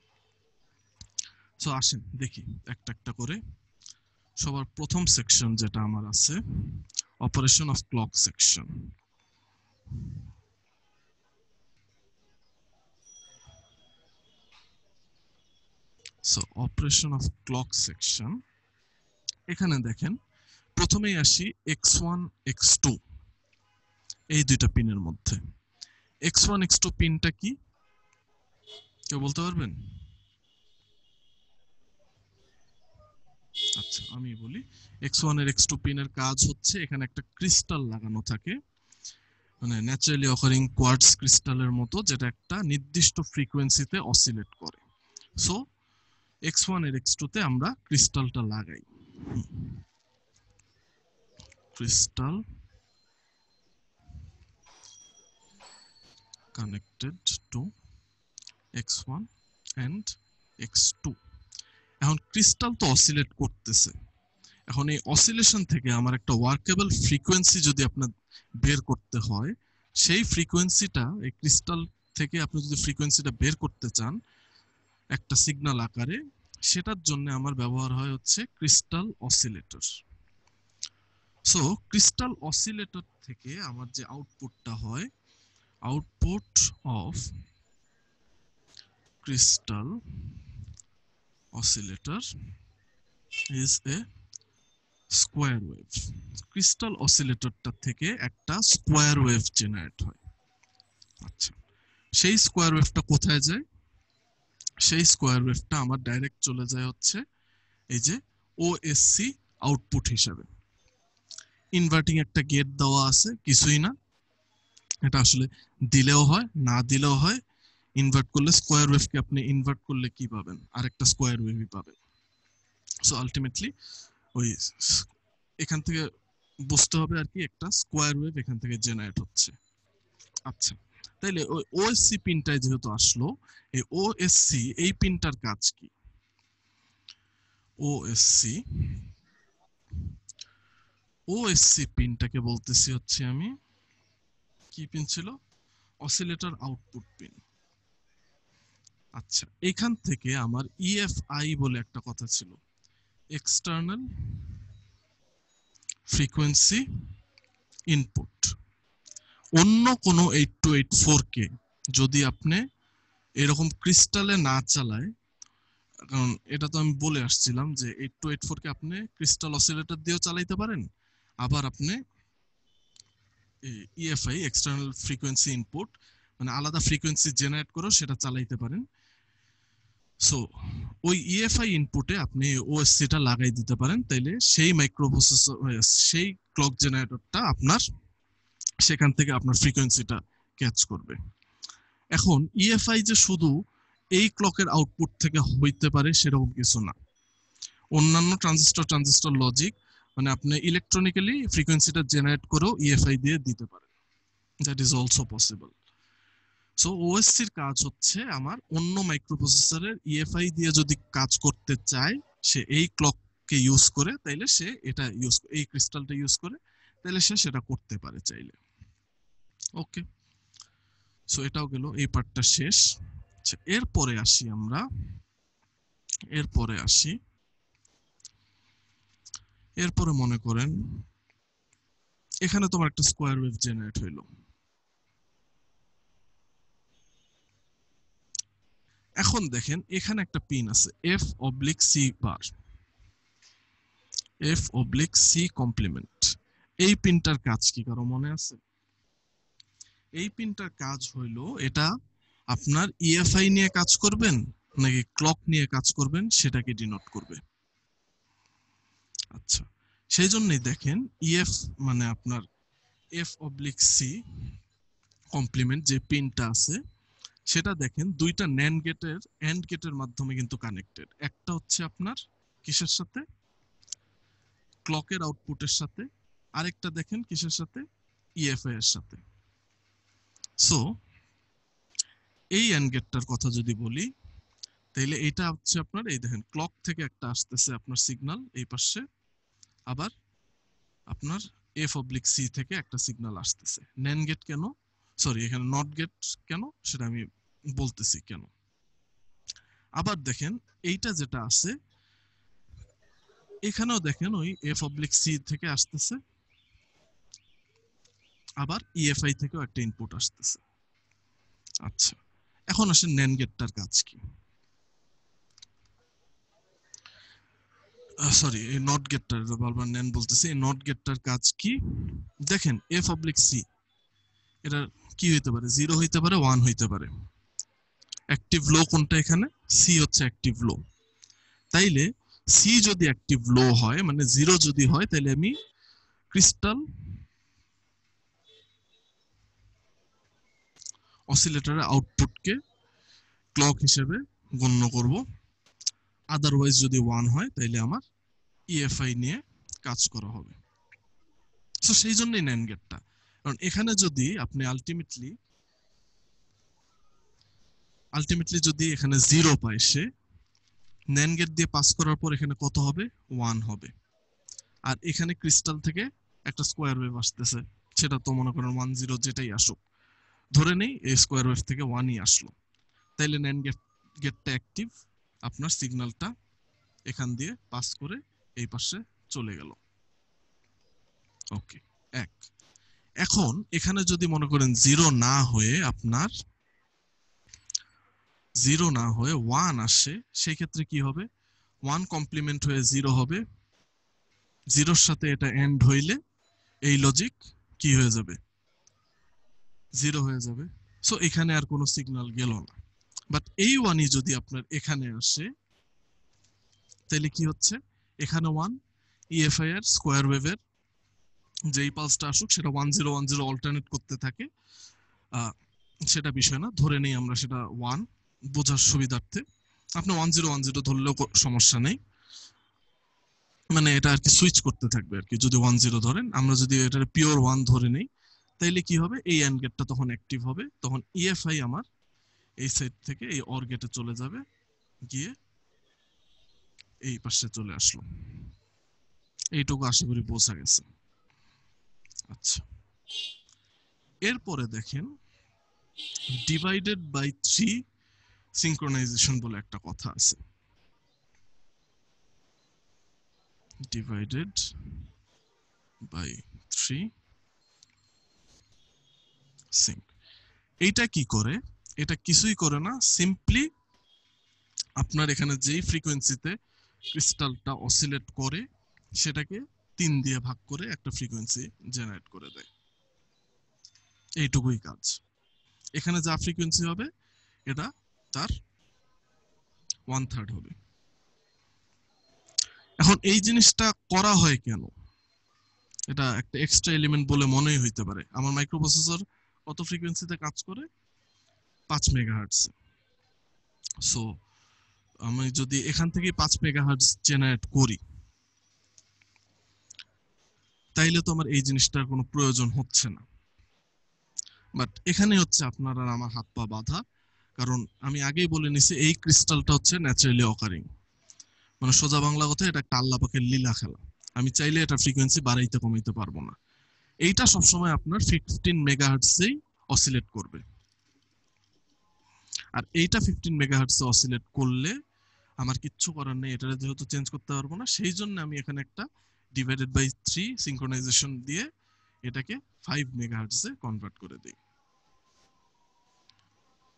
সো আসেন দেখি একটা একটা করে। সবার প্রথম সেকশন যেটা আমার আছে, operation of clock section. So operation of clock section, এখানে দেখেন প্রথমেই আসি x1 x2 এই দুইটা পিনের মধ্যে। x1 x2 পিনটা কি কেউ বলতে পারবেন? আচ্ছা আমি বলি, x1 এর x2 পিনের কাজ হচ্ছে এখানে একটা ক্রিস্টাল লাগানো থাকে, মানে ন্যাচারালি অকারিং কোয়ার্টজ ক্রিস্টালের মতো, যেটা একটা নির্দিষ্ট ফ্রিকোয়েন্সিতে অসিলেট করে। সো x1 এর x2 তে আমরা ক্রিস্টালটা লাগাই। Crystal connected to x1 and x2। এখন ক্রিস্টাল তো অসিলেট করতেছে, এখন এই অসিলেশন থেকে আমার একটা ওয়ার্কেবল ফ্রিকোয়েন্সি যদি আপনার বের করতে হয়, সেই ফ্রিকোয়েন্সিটা এই ক্রিস্টাল থেকে আপনি যদি ফ্রিকোয়েন্সিটা বের করতে চান একটা সিগন্যাল আকারে, সেটার জন্য আমার ব্যবহার হয় হচ্ছে crystal oscillator. So crystal oscillator থেকে আমার যে আউটপুটটা হয়, output of crystal oscillator is a square wave. Crystal অসিলেটরটা থেকে একটা স্কোয়ার ওয়েভ জেনারেট হয়। আচ্ছা, সেই স্কোয়ার ওয়েভটা কোথায় যায়? সেই স্কোয়ার ওয়েভটা আমার ডাইরেক্ট চলে যায় হচ্ছে এই যে ওএসসি আউটপুট হিসাবে। ইনভার্টিং একটা গেট দেওয়া আছে, কিছুই না, এটা আসলে দিলেও হয় না দিলেও হয়। ইনভার্ট করলে স্কোয়ার ওয়েভকে আপনি ইনভার্ট করলে কি পাবেন? আরেকটা স্কোয়ার ওয়েভই পাবেন। সো আলটিমেটলি ওই এখান থেকে বুঝতে হবে আর কি, একটা স্কোয়ার ওয়েভ এখান থেকে জেনারেট হচ্ছে। আচ্ছা, তাইলে ওই ওএসসি পিনটায় যেহেতু আসলো, এই ওএসসি এই পিনটার কাজ কি? ওএসসি ওএসসি পিনটাকে বলতেছি হচ্ছে আমি, কি পিন ছিল? Oscillator output pin. আচ্ছা, এখান থেকে আমার ইএফআই বলে একটা কথা ছিল, এক্সটার্নাল ফ্রিকোয়েন্সি ইনপুট। অন্য কোনো 8284 কে যদি আপনি এরকম ক্রিস্টালে না চালায়, কারণ এটা তো আমি বলে আসছিলাম যে 8284 কে আপনি ক্রিস্টাল অসিলেটর দিয়েও চালাইতে পারেন, আবার আপনি ইএফআই এক্সটার্নাল ফ্রিকোয়েন্সি ইনপুট মানে আলাদা ফ্রিকোয়েন্সি জেনারেট করেও সেটা চালাইতে পারেন। সো ওই ইএফআই ইনপুটে আপনি ওএসসিটা লাগাই দিতে পারেন, তাইলে সেই মাইক্রোপ্রসেসর সেই ক্লক জেনারেটরটা আপনার সেখান থেকে আপনার ফ্রিকোয়েন্সিটা ক্যাচ করবে। এখন ইএফআই যে শুধু এই ক্লকের আউটপুট থেকে হইতে পারে সেরকম কিছু না, অন্যান্য ট্রানজিস্টর লজিক মানে আপনি ইলেকট্রনিক্যালি ফ্রিকোয়েন্সিটা জেনারেট করেও ইএফআই দিয়ে দিতে পারেন, that is also possible. So ওএসসির কাজ হচ্ছে আমার অন্য মাইক্রোপ্রসেসরের ইএফআই দিয়ে যদি কাজ করতে চায়, সে এই ক্লককে ইউজ করে, তাইলে সে এটা ইউজ এই ক্রিস্টালটা ইউজ করে, তাইলে সে সেটা করতে পারে চাইলে। ওকে, সো এটাও গেল, এই পার্টটা শেষ। আচ্ছা, এরপরে আসি এরপরে মনে করেন এখানে তোমার একটা স্কোয়ার ওয়েভ জেনারেট হইলো। এখন দেখেন এখানে একটা পিন আছে F/C বার, F/C কমপ্লিমেন্ট। এই পিনটার কাজ কি কারো মনে আছে? এই পিনটার কাজ হইলো, এটা আপনার ইএফআই নিয়ে কাজ করবেন নাকি ক্লক নিয়ে কাজ করবেন সেটাকে ডিনোট করবে। আচ্ছা, সেই জন্যই দেখেন ইএফ মানে আপনার F/C কমপ্লিমেন্ট যে পিনটা আছে সেটা দেখেন দুইটা NAND গেটের AND গেটের মাধ্যমে কিন্তু কানেক্টেড। একটা হচ্ছে আপনার কিসের সাথে, ক্লকের আউটপুটের সাথে, আরেকটা দেখেন কিসের সাথে, EFI এর সাথে। সো এই AND গেটটার কথা যদি বলি তাহলে এটা হচ্ছে আপনার এই দেখেন ক্লক থেকে একটা আসতেছে আপনার সিগন্যাল এই পাশে, আবার আপনার F/C থেকে একটা সিগন্যাল আসতেছে। NAND গেট কেন, সরি এখানে নট গেট কেন সেটা আমি বলতেছি কেন। আবার দেখেন এইটা যেটা আছে এখানেও দেখেন ওই F/C থেকে আসতেছে, আবার EFI থেকেও একটা ইনপুট আসতেছে। আচ্ছা, এখন আসেন NAND গেটটার কাজ কি। সরি এই নট গেটটার বারবার NAND বলতেছি, এই নট গেটটার কাজ কি দেখেন। F/C এটা কি হইতে পারে, 0 হইতে পারে, 1 হইতে পারে। অ্যাক্টিভ লো কোনটা এখানে, C হচ্ছে অ্যাক্টিভ লো। তাইলে C যদি অ্যাক্টিভ লো হয় মানে 0 যদি হয় তাহলে আমি ক্রিস্টাল অসিলেটরের আউটপুটকে ক্লক হিসেবে গণ্য করব। আদারওয়াইজ যদি 1 হয় তাহলে আমার EFI নিয়ে কাজ করা হবে। সো সেই জন্যই NAND গেটটা, কারণ এখানে যদি আপনি আলটিমেটলি যদি এখানে 0 পায় সে NAND গেট দিয়ে পাস করার পর এখানে কত হবে, 1 হবে। আর এখানে ক্রিস্টাল থেকে একটা স্কোয়ার ওয়েভ আসতেছে, সেটা তো মনে করেন 1 0 যেটাই আসুক, ধরে নেই এই স্কোয়ার ওয়েভ থেকে 1ই আসলো, তাইলে NAND গেটটা অ্যাক্টিভ, আপনার সিগন্যালটা এখান দিয়ে পাস করে এই পাশে চলে গেল। ওকে, এক। এখন এখানে যদি মনে করেন 0 না হয়ে আপনার 1 আসে, সেই ক্ষেত্রে কি হবে, 1 কমপ্লিমেন্ট হয়ে 0 হবে, 0-র সাথে এটা এন্ড হইলে এই লজিক কি হয়ে যাবে, 0 হয়ে যাবে। সো এখানে আর কোনো সিগন্যাল গেল না। বাট এই 1ই যদি আপনার এখানে আসে তাহলে কি হচ্ছে, এখানে 1 EFI এর স্কোয়ার ওয়েভের যেই পালসটা আসুক সেটা 1 0 1 0 অল্টারনেট করতে থাকে, সেটা বিষয় না, ধরে নেই আমরা সেটা 1 বোঝার সুবিধার্থে। আপনি 1 0 1 0 ধরলেও সমস্যা নেই, মানে এটা আর কি সুইচ করতে থাকবে আর কি। যদি 1 0 ধরেন, আমরা যদি এটা পিওর 1 ধরে নেই তাইলে কি হবে, এই AND গেটটা তখন অ্যাক্টিভ হবে, তখন EFI আমার এই সাইড থেকে এই OR গেটে চলে যাবে, গিয়ে এই পাশে চলে আসলো। এইটুকু আশা করি বোঝা গেছে। আচ্ছা, এরপরে দেখেন ডিভাইডেড বাই 3 সিনক্রোনাইজেশন বলে একটা কথা আছে। ডিভাইডেড বাই 3 সিঙ্ক, এইটা কি করে, এটা কিছুই করে না, সিম্পলি আপনার এখানে যেই ফ্রিকোয়েন্সিতে ক্রিস্টালটা অসিলেট করে সেটাকে 3 দিয়ে ভাগ করে একটা ফ্রিকোয়েন্সি জেনারেট করে দেয়। এইটুকুই কাজ। এখানে যা ফ্রিকোয়েন্সি হবে এটা তার 1/3 হবে। এখন এই জিনিসটা করা হয় কেন, এটা একটা এক্সট্রা এলিমেন্ট বলে মনেই হইতে পারে। আমার মাইক্রোপ্রসেসর কত ফ্রিকোয়েন্সিতে কাজ করে, 5 মেগাহার্টজ। সো আমি যদি এখান থেকে 5 মেগাহার্টজ জেনারেট করি তাইলে তো আমার এই জিনিসটার কোনো প্রয়োজন হচ্ছে না। বাট এখানে হচ্ছে আপনার আর আমার হাত পা বাঁধা, কারণ আমি আগেই বলে নিছি এই ক্রিস্টালটা হচ্ছে ন্যাচারালি অকারিং, মানে সোজা বাংলা কথা এটা একটা আল্লাহ পাকের লীলা খেলা। আমি চাইলে এটা ফ্রিকোয়েন্সি বাড়াইতে কমাইতে পারবো না। এইটা সবসময় আপনার 15 মেগাহার্টজেই অসিলেট করবে, আর এইটা 15 মেগাহার্টজে অসিলেট করলে আমার কিচ্ছু করার নেই, এটা যেহেতু চেঞ্জ করতে পারবো না, সেই জন্য আমি এখানে একটা ডিভাইডেড বাই 3 সিনক্রোনাইজেশন দিয়ে এটাকে 5 মেগাহার্টজে কনভার্ট করে দিই।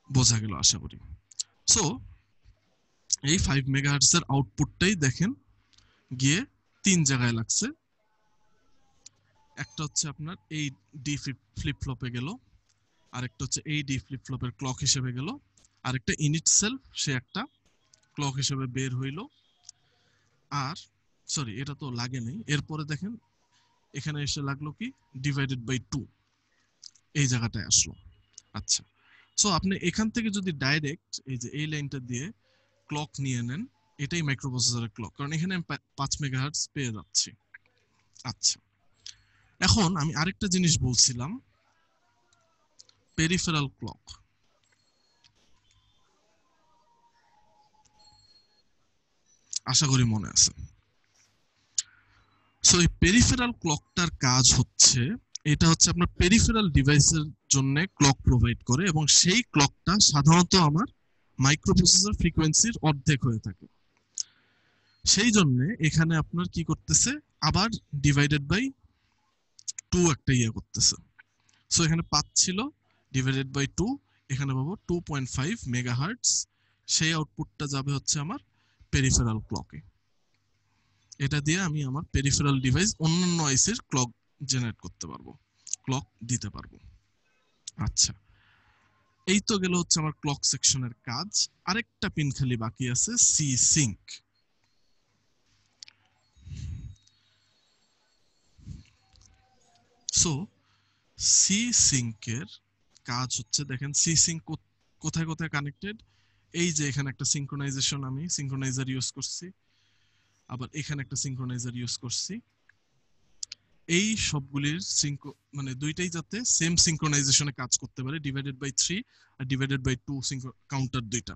বোঝা গেল আশা করি। সো এই 5 মেগাহার্টজ এর আউটপুটটাই দেখেন গিয়ে 3 জায়গায় লাগছে। একটা হচ্ছে আপনার এই ডি ফ্লিপ ফ্লপে গেল, আরেকটা হচ্ছে এই ডি ফ্লিপ ফ্লপের ক্লক হিসেবে গেল, আরেকটা ইন ইটসেলফ সে একটা ক্লক হিসেবে বের হইল, আর সরি এটা তো লাগে নাই, এরপরে দেখেন এখানে এসে লাগলো কি ডিভাইডেড বাই 2, এই জায়গাটায় আসলো। আচ্ছা, সো আপনি এখান থেকে যদি ডাইরেক্ট এই যে এই লাইনটা দিয়ে ক্লক নিয়ে নেন, এটাই মাইক্রোপ্রসেসরের ক্লক, কারণ এখানে আমি 5 মেগাহার্টজ পেয়ে যাচ্ছি। আচ্ছা, এখন আমি আরেকটা জিনিস বলছিলাম, পেরিফেরাল ক্লক। আশা করি মনে আছে। সো এই পেরিফেরাল ক্লকটার কাজ হচ্ছে, এটা হচ্ছে আপনার পেরিফেরাল ডিভাইসের জন্য ক্লক প্রোভাইড করে, এবং সেই ক্লকটা সাধারণত আমার মাইক্রোপ্রসেসর ফ্রিকোয়েন্সির অর্ধেক হয়ে থাকে। সেই জন্য এখানে আপনার কি করতেছে, আবার ডিভাইডেড বাই 2 একটা ইয়ে করতেছে। সো এখানে 5 ছিল, ডিভাইডেড বাই 2, এখানে পাবো 2.5 মেগাহার্টজ। সেই আউটপুটটা যাবে হচ্ছে আমার পেরিফেরাল ক্লকে। এটা দিয়ে আমি আমার পেরিফেরাল ডিভাইস অন্যান্য আইসির ক্লক জেনারেট করতে পারবো, ক্লক দিতে পারবো। আচ্ছা, এই তো গেল হচ্ছে আমার ক্লক সেকশনের কাজ। আরেকটা পিন খালি বাকি আছে, সি সিঙ্ক। সো সি সিঙ্কের কাজ হচ্ছে, দেখেন সি সিঙ্ক কোথায় কোথায় কানেক্টেড। এই যে এখানে একটা সিঙ্ক্রোনাইজেশন, আমি সিঙ্ক্রোনাইজার ইউজ করছি, আবার এখানে একটা সিঙ্ক্রোনাইজার ইউজ করছি। এই সবগুলির মানে দুইটাই যাতে সেম সিঙ্ক্রোনাইজেশনে কাজ করতে পারে, ডিভাইডেড বাই 3 আর ডিভাইডেড বাই 2 কাউন্টার দুইটা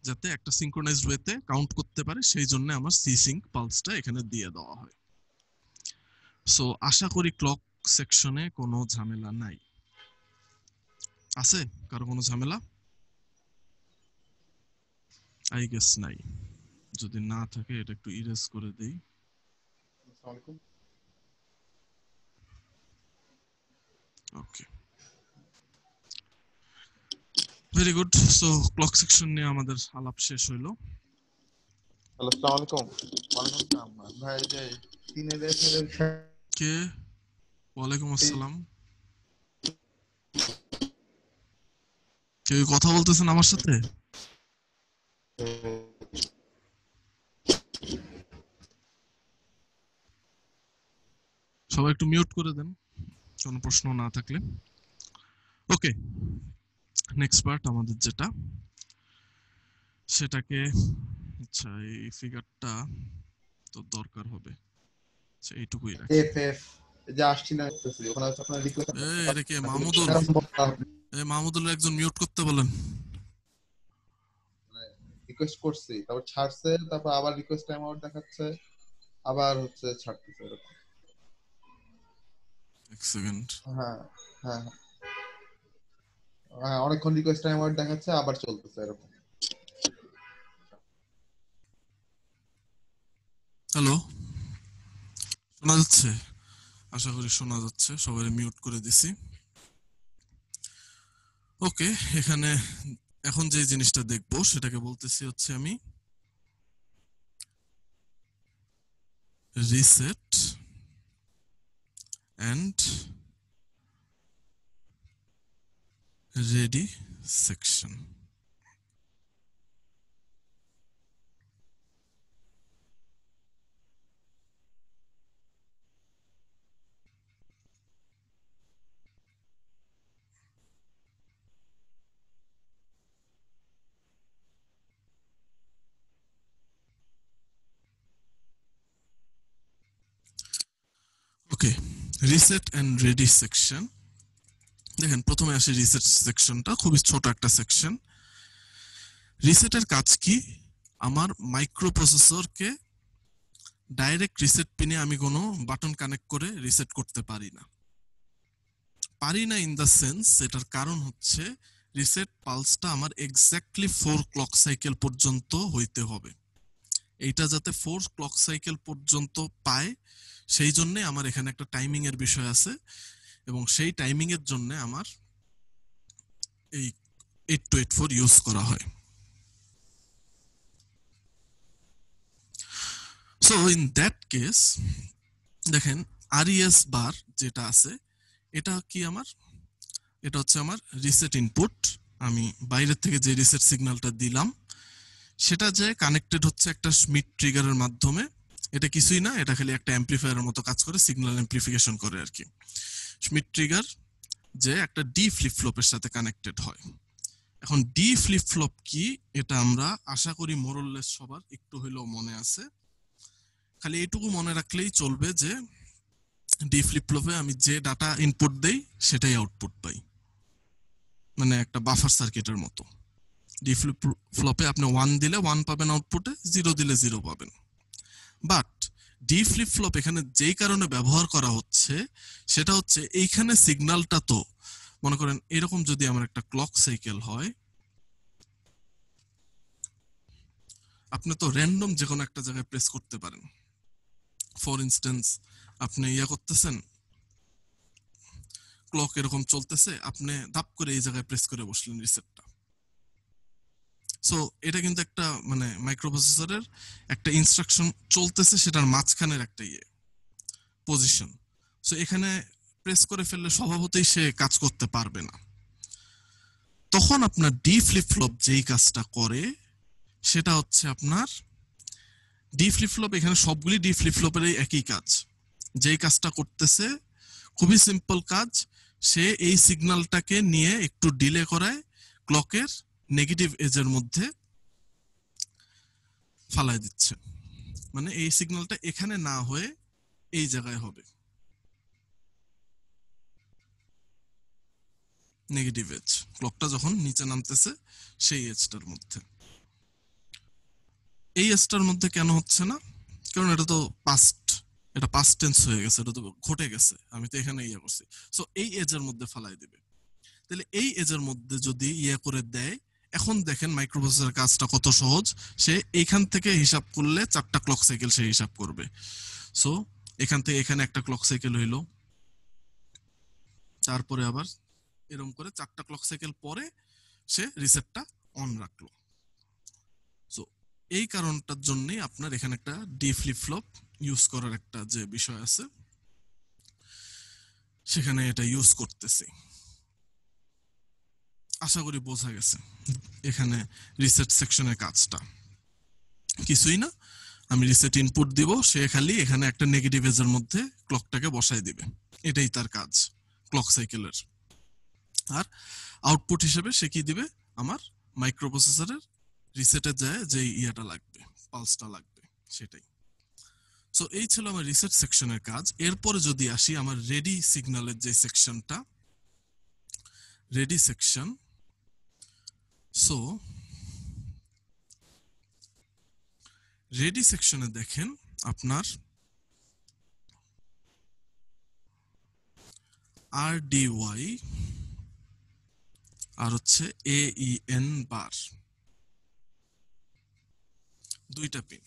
যাতে একটা সিঙ্ক্রোনাইজড ওয়েতে কাউন্ট করতে পারে, সেই জন্য আমার সি সিঙ্ক পালসটা এখানে দিয়ে দেওয়া হয়। সো আশা করি ক্লক সেকশনে কোনো ঝামেলা নাই। আছে কারো কোনো ঝামেলা? আই গেস নাই। যদি না থাকে এটা একটু ইরেজ করে দেই। Okay, very good. So clock section নিয়ে আমাদের আলাপ শেষ হইলো। হ্যালো, আসসালামু আলাইকুম। ওয়ালাইকুম আসসালাম ভাই। যে কে? ওয়ালাইকুম আসসালাম। কেউ কথা বলতেছেন আমার সাথে? সবাই একটু মিউট করে দেন কোনো প্রশ্ন না থাকলে। ওকে, নেক্সট পার্ট আমাদের যেটা, সেটাকে, আচ্ছা এই ফিগারটা তো দরকার হবে, আচ্ছা এইটুকুই রাখি। এফ এফ যে আসছি না ওখানে আপনার রিকোয়েস্ট, এটা কে মাহমুদুল? মাহমুদুল একজন মিউট করতে বলেন। রিকোয়েস্ট করছি, তারপর ছাড়ছে, তারপর আবার রিকোয়েস্ট টাইম আউট দেখাচ্ছে, আবার হচ্ছে ছাড়তেছে এরকম। এক সেকেন্ড। হ্যাঁ হ্যাঁ হ্যাঁ, অনেকক্ষণ রিকোয়েস্ট টাইম আউট দেখাচ্ছে, আবার চলতেছে এরকম। হ্যালো, শোনা যাচ্ছে? আশা করি শোনা যাচ্ছে। সবাই মিউট করে দিছি। ওকে, এখানে এখন যে জিনিসটা দেখবো সেটাকে বলতেছি হচ্ছে আমি reset and ready section. Okay, reset and ready section. দেখেন প্রথমে আসে রিসেট সেকশনটা, খুবই ছোট একটা সেকশন। রিসেটের কাজ কি? আমার মাইক্রোপ্রসেসরকে ডাইরেক্ট রিসেট পিনে আমি কোনো বাটন কানেক্ট করে রিসেট করতে পারি না। পারি না ইন দ্য সেন্স, এটার কারণ হচ্ছে রিসেট পালসটা আমার এক্স্যাক্টলি 4 ক্লক সাইকেল পর্যন্ত হইতে হবে। এইটা যাতে 4 ক্লক সাইকেল পর্যন্ত পায়, সেই জন্য আমার এখানে একটা টাইমিং এর বিষয় আছে, এবং সেই টাইমিং এর জন্য আমার এই 8284 ইউজ করা হয়। সো ইন দ্যাট কেস দেখেন RES বার যেটা আছে, এটা কি আমার, এটা হচ্ছে আমার রিসেট ইনপুট। আমি বাইরের থেকে যে রিসেট সিগন্যালটা দিলাম সেটা যে কানেক্টেড হচ্ছে একটা স্মিথ ট্রিগারের মাধ্যমে এটা কিছুই না, এটা খালি একটা অ্যাম্পলিফায়ারের মতো কাজ করে, সিগন্যাল অ্যাম্পলিফিকেশন করে আর কি। শ্মিট ট্রিগার যে একটা ডি ফ্লিপ ফ্লপের সাথে কানেক্টেড হয়। এখন ডি ফ্লিপ ফ্লপ কি এটা আমরা আশা করি মোরললেস সবার একটু হইলেও মনে আছে। খালি এইটুকু মনে রাখলেই চলবে যে ডি ফ্লিপ ফ্লপে আমি যে ডাটা ইনপুট দেই সেটাই আউটপুট পাই, মানে একটা বাফার সার্কিটের মতো। ডি ফ্লিপ ফ্লপে আপনি 1 দিলে 1 পাবেন আউটপুটে, 0 দিলে 0 পাবেন। বাট ডি ফ্লিপ ফ্লপ এখানে যেই কারণে ব্যবহার করা হচ্ছে সেটা হচ্ছে এইখানে সিগন্যালটা, তো মনে করেন এরকম যদি আমার একটা ক্লক সাইকেল হয়, আপনি তো র্যান্ডম যে কোনো একটা জায়গায় প্রেস করতে পারেন। ফর ইনস্টেন্স আপনি করতেছেন, ক্লক এরকম চলতেছে, আপনি ধাপ করে এই জায়গায় প্রেস করে বসলেন রিসেটটা। সো এটা কিন্তু একটা মানে মাইক্রোপ্রসেসরের একটা ইনস্ট্রাকশন চলতেছে, সেটার মাঝখানের একটা পজিশন। সো এখানে প্রেস করে ফেললে স্বভাবতই সে কাজ করতে পারবে না। তখন আপনার ডি ফ্লিপ ফ্লপ যেই কাজটা করে সেটা হচ্ছে আপনার ডি ফ্লিপ ফ্লপ, এখানে সবগুলি ডি ফ্লিপ ফ্লপেরই একই কাজ। যেই কাজটা করতেছে খুবই সিম্পল কাজ, সে এই সিগন্যালটাকে নিয়ে একটু ডিলে করায় ক্লকের নেগেটিভ এজের মধ্যে ফালাই দিচ্ছে। মানে এই সিগন্যালটা এখানে না হয়ে এই জায়গায় হবে, নেগেটিভ এজ। ক্লকটা যখন নিচে নামতেছে সেই এজটার মধ্যে। এই এজটার মধ্যে কেন হচ্ছে না? কারণ এটা তো এটা পাস্ট টেন্স হয়ে গেছে, এটা তো ঘটে গেছে, আমি তো এখানে করছি। সো এই এজের মধ্যে ফালাই দিবে। তাহলে এই এজের মধ্যে যদি করে দেয়, এখন দেখেন মাইক্রোপ্রসেসরের কাজটা কত সহজ। সে এইখান থেকে হিসাব করলে 4টা ক্লক সাইকেল সে হিসাব করবে। সো এখান থেকে এখানে একটা ক্লক সাইকেল হইলো, তারপরে আবার এরকম করে 4টা ক্লক সাইকেল পরে সে রিসেটটা অন রাখলো। সো এই কারণটার জন্যই আপনার এখানে একটা ডি ফ্লিপ ফ্লপ ইউজ করার একটা যে বিষয় আছে, সেখানে এটা ইউজ করতেছি। আশা করি বোঝা গেছে। এখানে রিসেট সেকশনের কাজটা কিছুই না, আমি রিসেট ইনপুট দিব, সে খালি এখানে একটা নেগেটিভ এজের মধ্যে ক্লকটাকে বসাই দিবে, এটাই তার কাজ ক্লক সাইকেলের। আর আউটপুট হিসেবে সে কি দিবে, আমার মাইক্রোপ্রসেসরের রিসেটে যায় যে ইয়াটা লাগবে, পালসটা লাগবে, সেটাই। সো এই ছিল আমার রিসেট সেকশনের কাজ। এরপরে যদি আসি আমার রেডি সিগন্যালের যে সেকশনটা, রেডি সেকশন। সো রেডি সেকশনে দেখেন আপনার RDY আর হচ্ছে AEN বার, দুইটা পিন।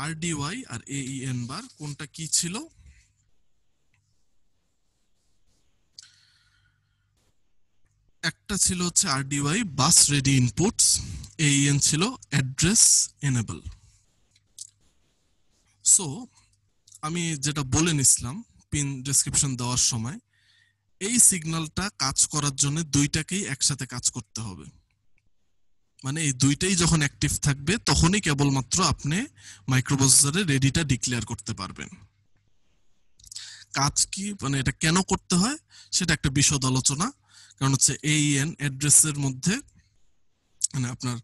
RDY আর AEN বার কোনটা কি ছিল? একটা ছিল হচ্ছে RDY বাস রেডি ইনপুটস, AEN ছিল অ্যাড্রেস এনেবল। সো আমি যেটা বলে নিছিলাম পিন ডেসক্রিপশন দেওয়ার সময়, এই সিগন্যালটা কাজ করার জন্য দুইটাকেই একসাথে কাজ করতে হবে। মানে এই দুইটাই যখন অ্যাক্টিভ থাকবে তখনই কেবলমাত্র আপনি মাইক্রোপ্রসেসরে রেডিটা ডিক্লেয়ার করতে পারবেন। কাজ কি, মানে এটা কেন করতে হয় সেটা একটা বিশদ আলোচনা। কারণ হচ্ছে AEN অ্যাড্রেসের মধ্যে, মানে আপনার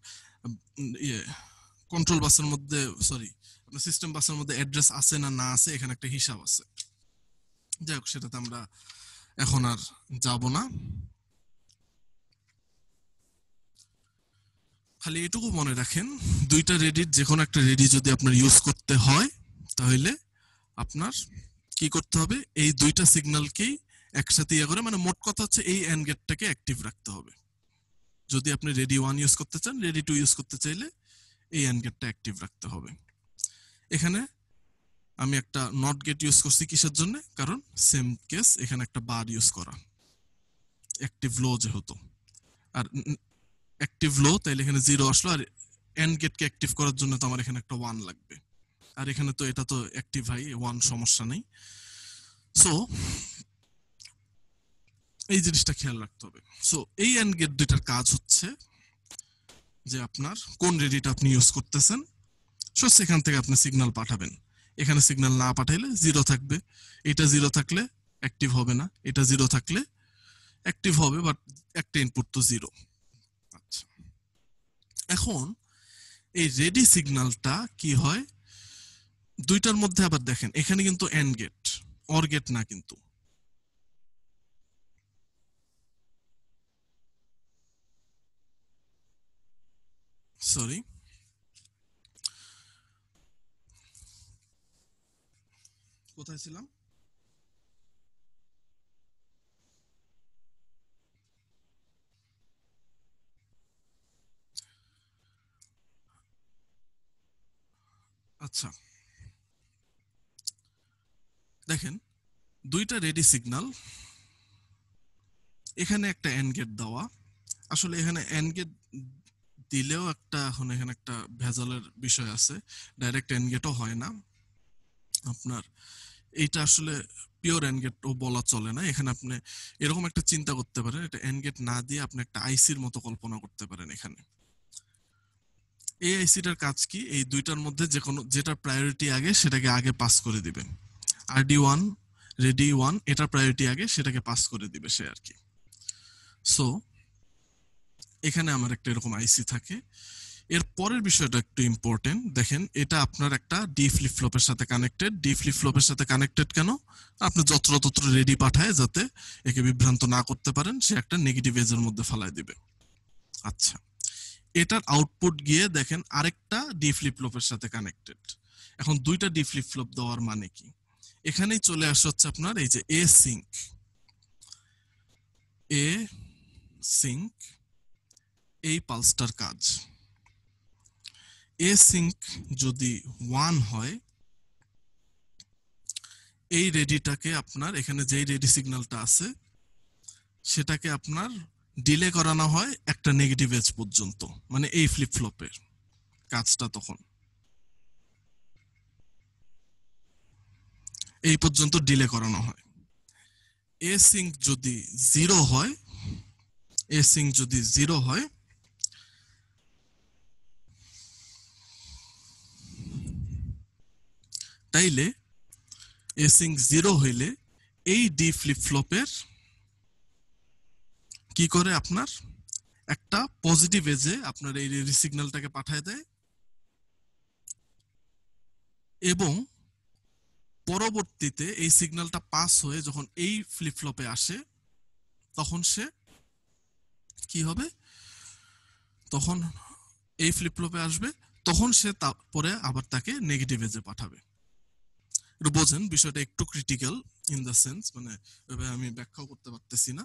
কন্ট্রোল বাসের মধ্যে, সরি আপনার সিস্টেম বাসের মধ্যে অ্যাড্রেস আছে না না আছে, এখানে একটা হিসাব আছে। যাই হোক, সেটাতে আমরা এখন আর যাব না। খালি এটুকু মনে রাখেন, দুইটা রেডির যে কোনো একটা রেডি যদি আপনার ইউজ করতে হয় তাহলে আপনার কি করতে হবে, এই দুইটা সিগন্যালকেই একসাথে করে, মানে মোট কথা হচ্ছে এই এন্ড গেটটাকে অ্যাক্টিভ রাখতে হবে। যদি আপনি রেডি 1 ইউজ করতে চান, রেডি 2 ইউজ করতে চাইলে এই এন্ড গেটটা অ্যাক্টিভ রাখতে হবে। এখানে আমি একটা নট গেট ইউজ করছি কিসের জন্য? কারণ সেম কেস, এখানে একটা বার ইউজ করা, অ্যাক্টিভ লো যেহেতু, আর অ্যাক্টিভ লো তাইলে এখানে 0 আসলো, আর এন্ড গেটকে অ্যাক্টিভ করার জন্য তো আমার এখানে একটা 1 লাগবে, আর এখানে তো এটা তো অ্যাক্টিভ হয় 1, সমস্যা নেই। সো এই জিনিসটা খেয়াল রাখতে হবে। সো এই এন্ড গেট দুইটার কাজ হচ্ছে যে আপনার কোন রেডিটা আপনি ইউজ করতেছেন সো সেখান থেকে আপনি সিগন্যাল পাঠাবেন। এখানে সিগন্যাল না পাঠাইলে 0 থাকবে, এটা 0 থাকলে অ্যাক্টিভ হবে না, এটা 0 থাকলে অ্যাক্টিভ হবে, বাট একটা ইনপুট তো 0। আচ্ছা, এখন এই রেডি সিগন্যালটা কি হয় দুইটার মধ্যে, আবার দেখেন এখানে কিন্তু এন্ড গেট, অর গেট না কিন্তু। সরি, কোথায় ছিলাম? আচ্ছা, দেখেন দুইটা রেডি সিগন্যাল, এখানে একটা এন্ড গেট দেওয়া। আসলে এখানে এন্ড গেট দিলেও একটা, এখন এখানে একটা ভেজালের বিষয় আছে, ডাইরেক্ট এন্ড গেটও হয় না আপনার। এইটা আসলে পিওর এন্ড গেট ও বলা চলে না। এখানে আপনি এরকম একটা চিন্তা করতে পারেন, এটা এন্ড গেট না দিয়ে আপনি একটা আইসির মতো কল্পনা করতে পারেন। এখানে এই আইসিটার কাজ কি, এই দুইটার মধ্যে যে কোনো যেটা প্রায়োরিটি আগে সেটাকে আগে পাস করে দিবে। RD1 রেডি 1, এটা প্রায়োরিটি আগে সেটাকে পাস করে দিবে সে আর কি। সো এখানে আমার একটা এরকম আইসি থাকে। এর পরের বিষয়টা একটু ইম্পর্টেন্ট, দেখেন এটা আপনার একটা ডি ফ্লিপ ফ্লপের সাথে কানেক্টেড। ডি ফ্লিপ ফ্লপের সাথে কানেক্টেড কেন? আপনি যত্রতত্র রেডি পাঠায় যাতে একে বিভ্রান্ত না করতে পারেন, সে একটা নেগেটিভ এজের মধ্যে ফালায় দিবে। আচ্ছা, এটার আউটপুট গিয়ে দেখেন আরেকটা ডি ফ্লিপ ফ্লপের সাথে কানেক্টেড। এখন দুইটা ডি ফ্লিপ ফ্লপ দেওয়ার মানে কি, এখানেই চলে আসে হচ্ছে আপনার এই যে এ সিঙ্ক। এ সিঙ্ক এই পালসটার কাজ। এ সিঙ্ক যদি 1 হয়, এই রেডিটাকে আপনার এখানে যেই রেডি সিগন্যালটা আছে সেটাকে আপনার ডিলে করানো হয় একটা নেগেটিভ এজ পর্যন্ত, মানে এই ফ্লিপ ফ্লপের কাজটা তখন এই পর্যন্ত ডিলে করানো হয়। এ সিঙ্ক যদি 0 হয়, এ সিঙ্ক যদি 0 হয়, তাইলে এ সিঙ্ক 0 হইলে এই ডি ফ্লিপ ফ্লপের কি করে, আপনার একটা পজিটিভ এজে আপনার এই রেডি সিগন্যালটাকে পাঠায় দেয়, এবং পরবর্তীতে এই সিগন্যালটা পাস হয়ে যখন এই ফ্লিপ ফ্লপে আসে তখন সে কি হবে, তখন এই ফ্লিপ ফ্লপে আসবে, তখন সে তারপরে আবার তাকে নেগেটিভ এজে পাঠাবে। একটু বোঝেন বিষয়টা, একটু ক্রিটিক্যাল ইন দ্য সেন্স, মানে আমি ব্যাখ্যাও করতে পারতেছি না।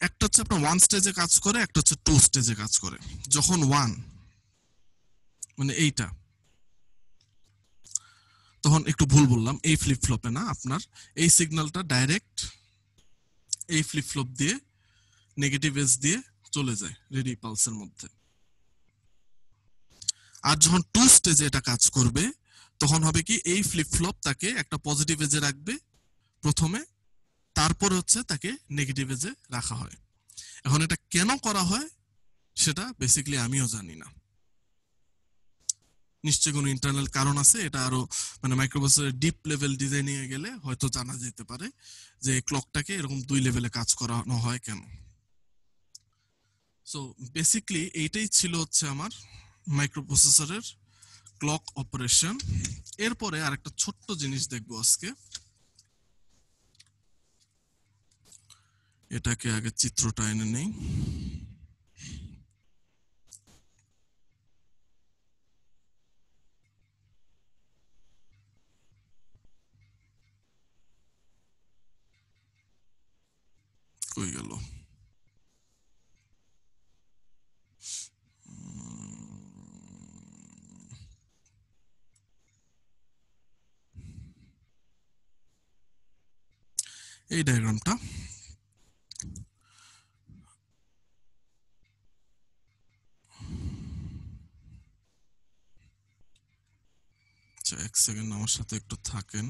একটা হচ্ছে আপনার 1 স্টেজে কাজ করে, একটা হচ্ছে 2 স্টেজে কাজ করে। যখন 1 মানে এইটা, তখন একটু ভুল বললাম, এই ফ্লিপ ফ্লপে না, আপনার এই সিগন্যালটা ডাইরেক্ট এই ফ্লিপ ফ্লপ দিয়ে নেগেটিভ এজ দিয়ে চলে যায় রেডি পালসের মধ্যে। আর যখন 2 স্টেজে এটা কাজ করবে তখন হবে কি, এই ফ্লিপ ফ্লপ তাকে একটা পজিটিভ এজে রাখবে প্রথমে, তারপর হচ্ছে তাকে নেগেটিভ এজে রাখা হয়। এখন এটা কেন করা হয় সেটা বেসিক্যালি আমিও জানি না, নিশ্চয়ই কোনো ইন্টারনাল কারণ আছে। এটা আরো মানে মাইক্রোপ্রসেসরের ডিপ লেভেল ডিজাইনিং এ গেলে হয়তো জানা যেতে পারে যে ক্লকটাকে এরকম 2 লেভেলে কাজ করানো হয় কেন। সো বেসিক্যালি এইটাই ছিল হচ্ছে আমার মাইক্রোপ্রসেসরের ক্লক অপারেশন। এরপরে আরেকটা ছোট্ট জিনিস দেখবো আজকে, এটাকে আগে চিত্রটা এনে নেই। কই গেল? এই ডায়াগ্রামটা, আচ্ছা এক সেকেন্ড আমার সাথে একটু থাকেন।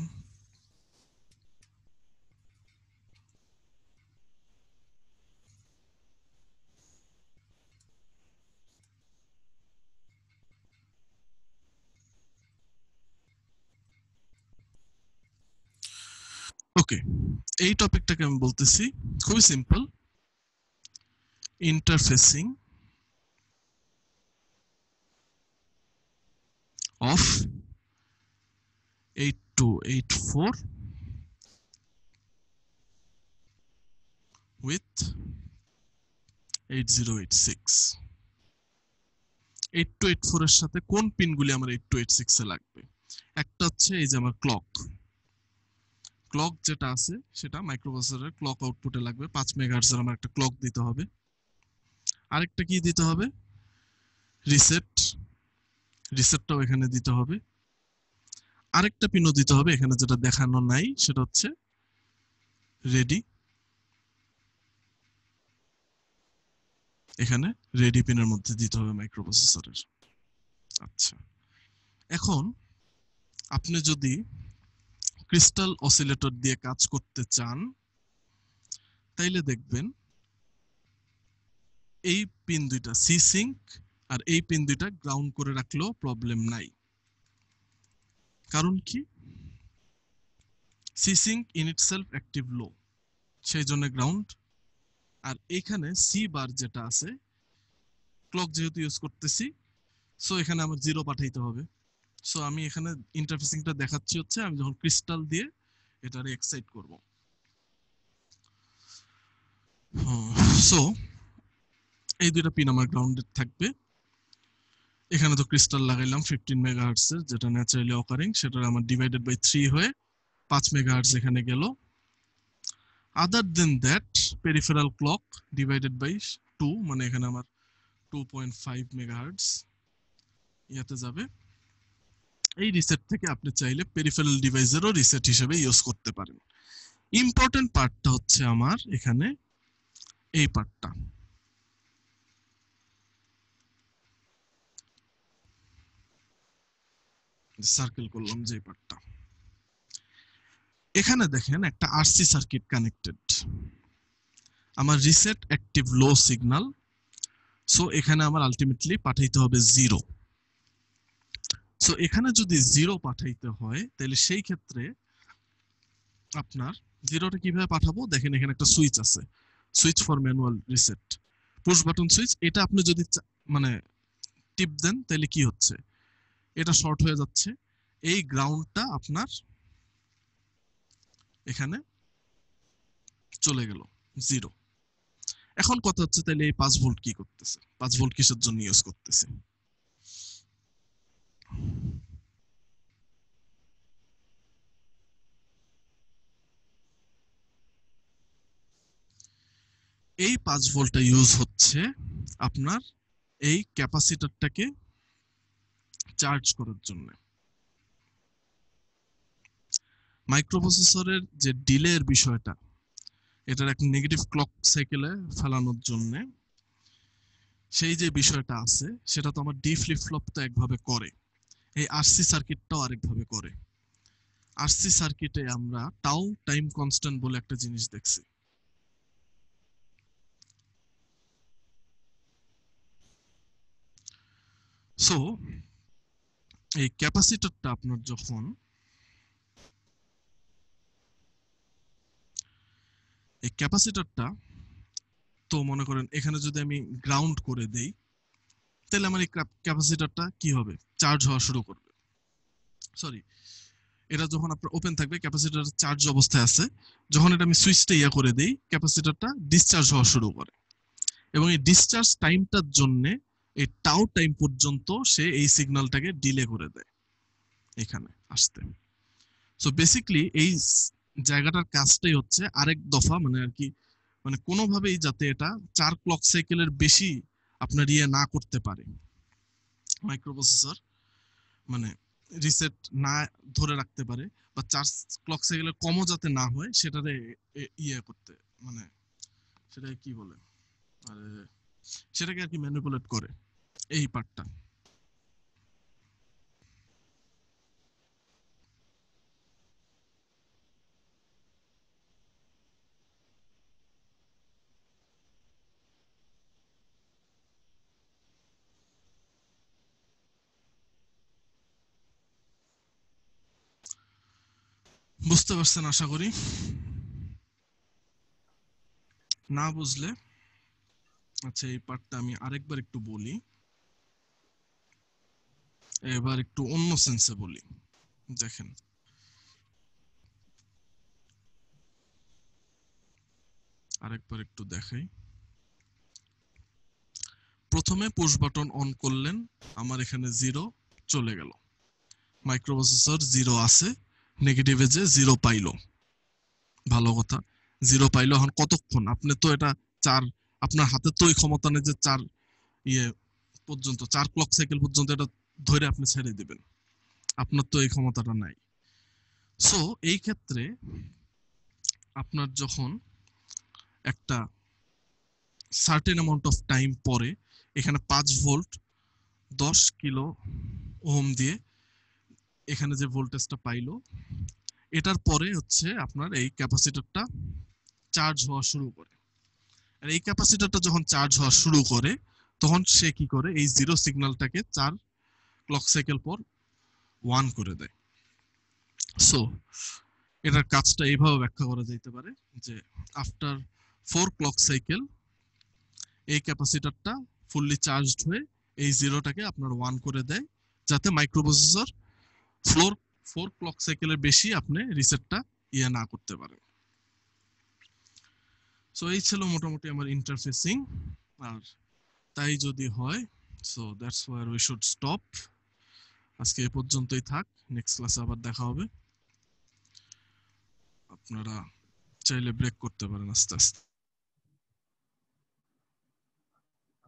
ওকে, এই টপিকটাকে আমি বলতেছি খুবই সিম্পল, ইন্টারফেসিং অফ 8284 with 8086। 8284 এর সাথে কোন পিনগুলি আমার 8286 এ লাগবে? একটা হচ্ছে এই যে আমার ক্লক যেটা আছে সেটা মাইক্রোপ্রসেসরের ক্লক আউটপুটে লাগবে, 5 মেগাহার্টজ এর আমার একটা ক্লক দিতে হবে। আরেকটা কি দিতে হবে? রিসেটটাও এখানে দিতে হবে। আরেকটা পিনও দিতে হবে এখানে, যেটা দেখানো নাই, সেটা হচ্ছে রেডি। এখানে রেডি পিনের মধ্যে দিতে হবে মাইক্রোপ্রসেসরের। আচ্ছা, এখন আপনি যদি ক্রিস্টাল অসিলেটর দিয়ে কাজ করতে চান তাইলে দেখবেন এই পিন দুইটা সি সিঙ্ক আর এই পিন দুইটা গ্রাউন্ড করে রাখলেও প্রবলেম নাই। কারণ কি? C sync in itself active low, সেই জন্য গ্রাউন্ড। আর এখানে সি বার যেটা আছে, ক্লক যেহেতু ইউজ করতেছি, সো এখানে আমার 0 পাঠাইতে হবে। সো আমি এখানে ইন্টারফেসিংটা দেখাচ্ছি হচ্ছে আমি যখন ক্রিস্টাল দিয়ে এটারে এক্সাইট করব। সো এই দুইটা পিন আমার গ্রাউন্ডেড থাকবে। এখানে তো ক্রিস্টাল লাগাইলাম 15 মেগাহার্টজ এর, যেটা ন্যাচারালি অকারিং, সেটা আমার ডিভাইডেড বাই 3 হয়ে 5 মেগাহার্টজ এখানে গেল। Other than that peripheral clock divided by 2, মানে এখানে আমার 2.5 মেগাহার্টজ ইয়াতে যাবে। এই রিসেট থেকে আপনি চাইলে পেরিফেরাল ডিভাইসেরও রিসেট হিসেবে ইউজ করতে পারেন। ইম্পর্টেন্ট পার্টটা হচ্ছে আমার এখানে এই পার্টটা, সার্কেল করলাম যে পার্টটা। এখানে দেখেন একটা আরসি সার্কিট কানেক্টেড, আমার রিসেট অ্যাক্টিভ লো সিগন্যাল। সো এখানে আমার আলটিমেটলি পাঠাইতে হবে 0। সো এখানে যদি 0 পাঠাইতে হয় তাহলে সেই ক্ষেত্রে আপনার 0টা কিভাবে পাঠাবো? দেখেন এখানে একটা সুইচ আছে, switch for manual reset, push button switch. এটা আপনি যদি মানে টিপ দেন তাহলে কি হচ্ছে? এটা শর্ট হয়ে যাচ্ছে, এই গ্রাউন্ডটা আপনার এখানে চলে গেল 0। এখন কথা হচ্ছে তাহলে এই 5 ভোল্ট কি করতেছে? 5 ভোল্ট কিসের জন্য ইউজ করতেছে? এই 5 ভোল্টটা ইউজ হচ্ছে আপনার এই ক্যাপাসিটরটাকে চার্জ করার জন্য। মাইক্রোপ্রসেসরের যে ডিলের বিষয়টা, এটার একটা নেগেটিভ ক্লক সাইকেলে ফেলানোর জন্য সেই যে বিষয়টা আছে, সেটা তো আমার ডি ফ্লিপ ফ্লপ তো একভাবে করে, এই আরসি সার্কিটটাও আরেকভাবে করে। আরসি সার্কিটে আমরা টাউ টাইম কনস্ট্যান্ট বলে একটা জিনিস দেখছি। সো এই ক্যাপাসিটরটা আপনার যখন এই ক্যাপাসিটরটা তো মনে করেন এখানে যদি আমি গ্রাউন্ড করে দেই তাহলে আমার এই ক্যাপাসিটরটা কি হবে? চার্জ হওয়া শুরু করবে। সরি, এটা যখন আপনার ওপেন থাকবে ক্যাপাসিটর চার্জ অবস্থায় আছে, যখন এটা আমি সুইচটা ইয়া করে দেই ক্যাপাসিটরটা ডিসচার্জ হওয়া শুরু করে, এবং এই ডিসচার্জ টাইমটার জন্য এই টাউ টাইম পর্যন্ত সে এই সিগন্যালটাকে ডিলে করে দেয় এখানে আসতে। সো বেসিক্যালি এই জায়গাটার কাজটাই হচ্ছে আরেক দফা, মানে আর কি, মানে কোনোভাবেই যাতে এটা 4 ক্লক সাইকেলের বেশি আপনার ইয়ে না করতে পারে মাইক্রোপ্রসেসর, মানে রিসেট না ধরে রাখতে পারে, বা 4 ক্লক সাইকেলের কমও যাতে না হয় সেটারে ইয়ে করতে, মানে সেটাকে কি বলে, আরে সেটাকে আর কি ম্যানিপুলেট করে এই পার্টটা। বুঝতে পারছেন আশা করি। না বুঝলে আচ্ছা এই পার্টটা আমি আরেকবার একটু বলি, এবার একটু অন্য সেন্সে বলি। দেখেন আরেকবার একটু দেখাই। প্রথমে পুশ বাটন অন করলেন, আমার এখানে 0 চলে গেল, মাইক্রোপ্রসেসর 0 আছে, নেগেটিভে যে 0 পাইলো, ভালো কথা 0 পাইলো। এখন কতক্ষণ আপনি তো এটা 4, আপনার হাতে তো ওই ক্ষমতা নেই যে 4 ইয়ে পর্যন্ত 4 ক্লক সাইকেল পর্যন্ত এটা ধরে আপনি ছেড়ে দিবেন, আপনার তো এই ক্ষমতাটা নাই। সো এই ক্ষেত্রে আপনার যখন একটা সার্টেন অ্যামাউন্ট অফ টাইম পরে এখানে 5 ভোল্ট 10 কিলো ওহম দিয়ে এখানে যে ভোল্টেজটা পাইলো, এটার পরে হচ্ছে আপনার এই ক্যাপাসিটরটা চার্জ হওয়া শুরু করে। আর এই ক্যাপাসিটরটা যখন চার্জ হওয়া শুরু করে তখন সে কি করে, এই 0 সিগন্যালটাকে 4 ক্লক সাইকেল পর 1 করে দেয়। সো এটার কাজটা এইভাবে ব্যাখ্যা করা যেতে পারে যে আফটার 4 ক্লক সাইকেল এই ক্যাপাসিটরটা ফুললি চার্জড হয়ে এই 0টাকে আপনার 1 করে দেয়, যাতে মাইক্রোপ্রসেসর 4 ক্লক সাইকেলের বেশি আপনি রিসেটটা না করতে পারেন। সো এই ছিল মোটামুটি আমার ইন্টারফেসিং। আর তাই যদি হয়, so that's where we should stop. আজকে এই পর্যন্তই থাক, নেক্সট ক্লাসে আবার দেখা হবে। আপনারা চাইলে ব্রেক করতে পারেন আস্তে আস্তে।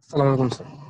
আসসালামু আলাইকুম স্যার।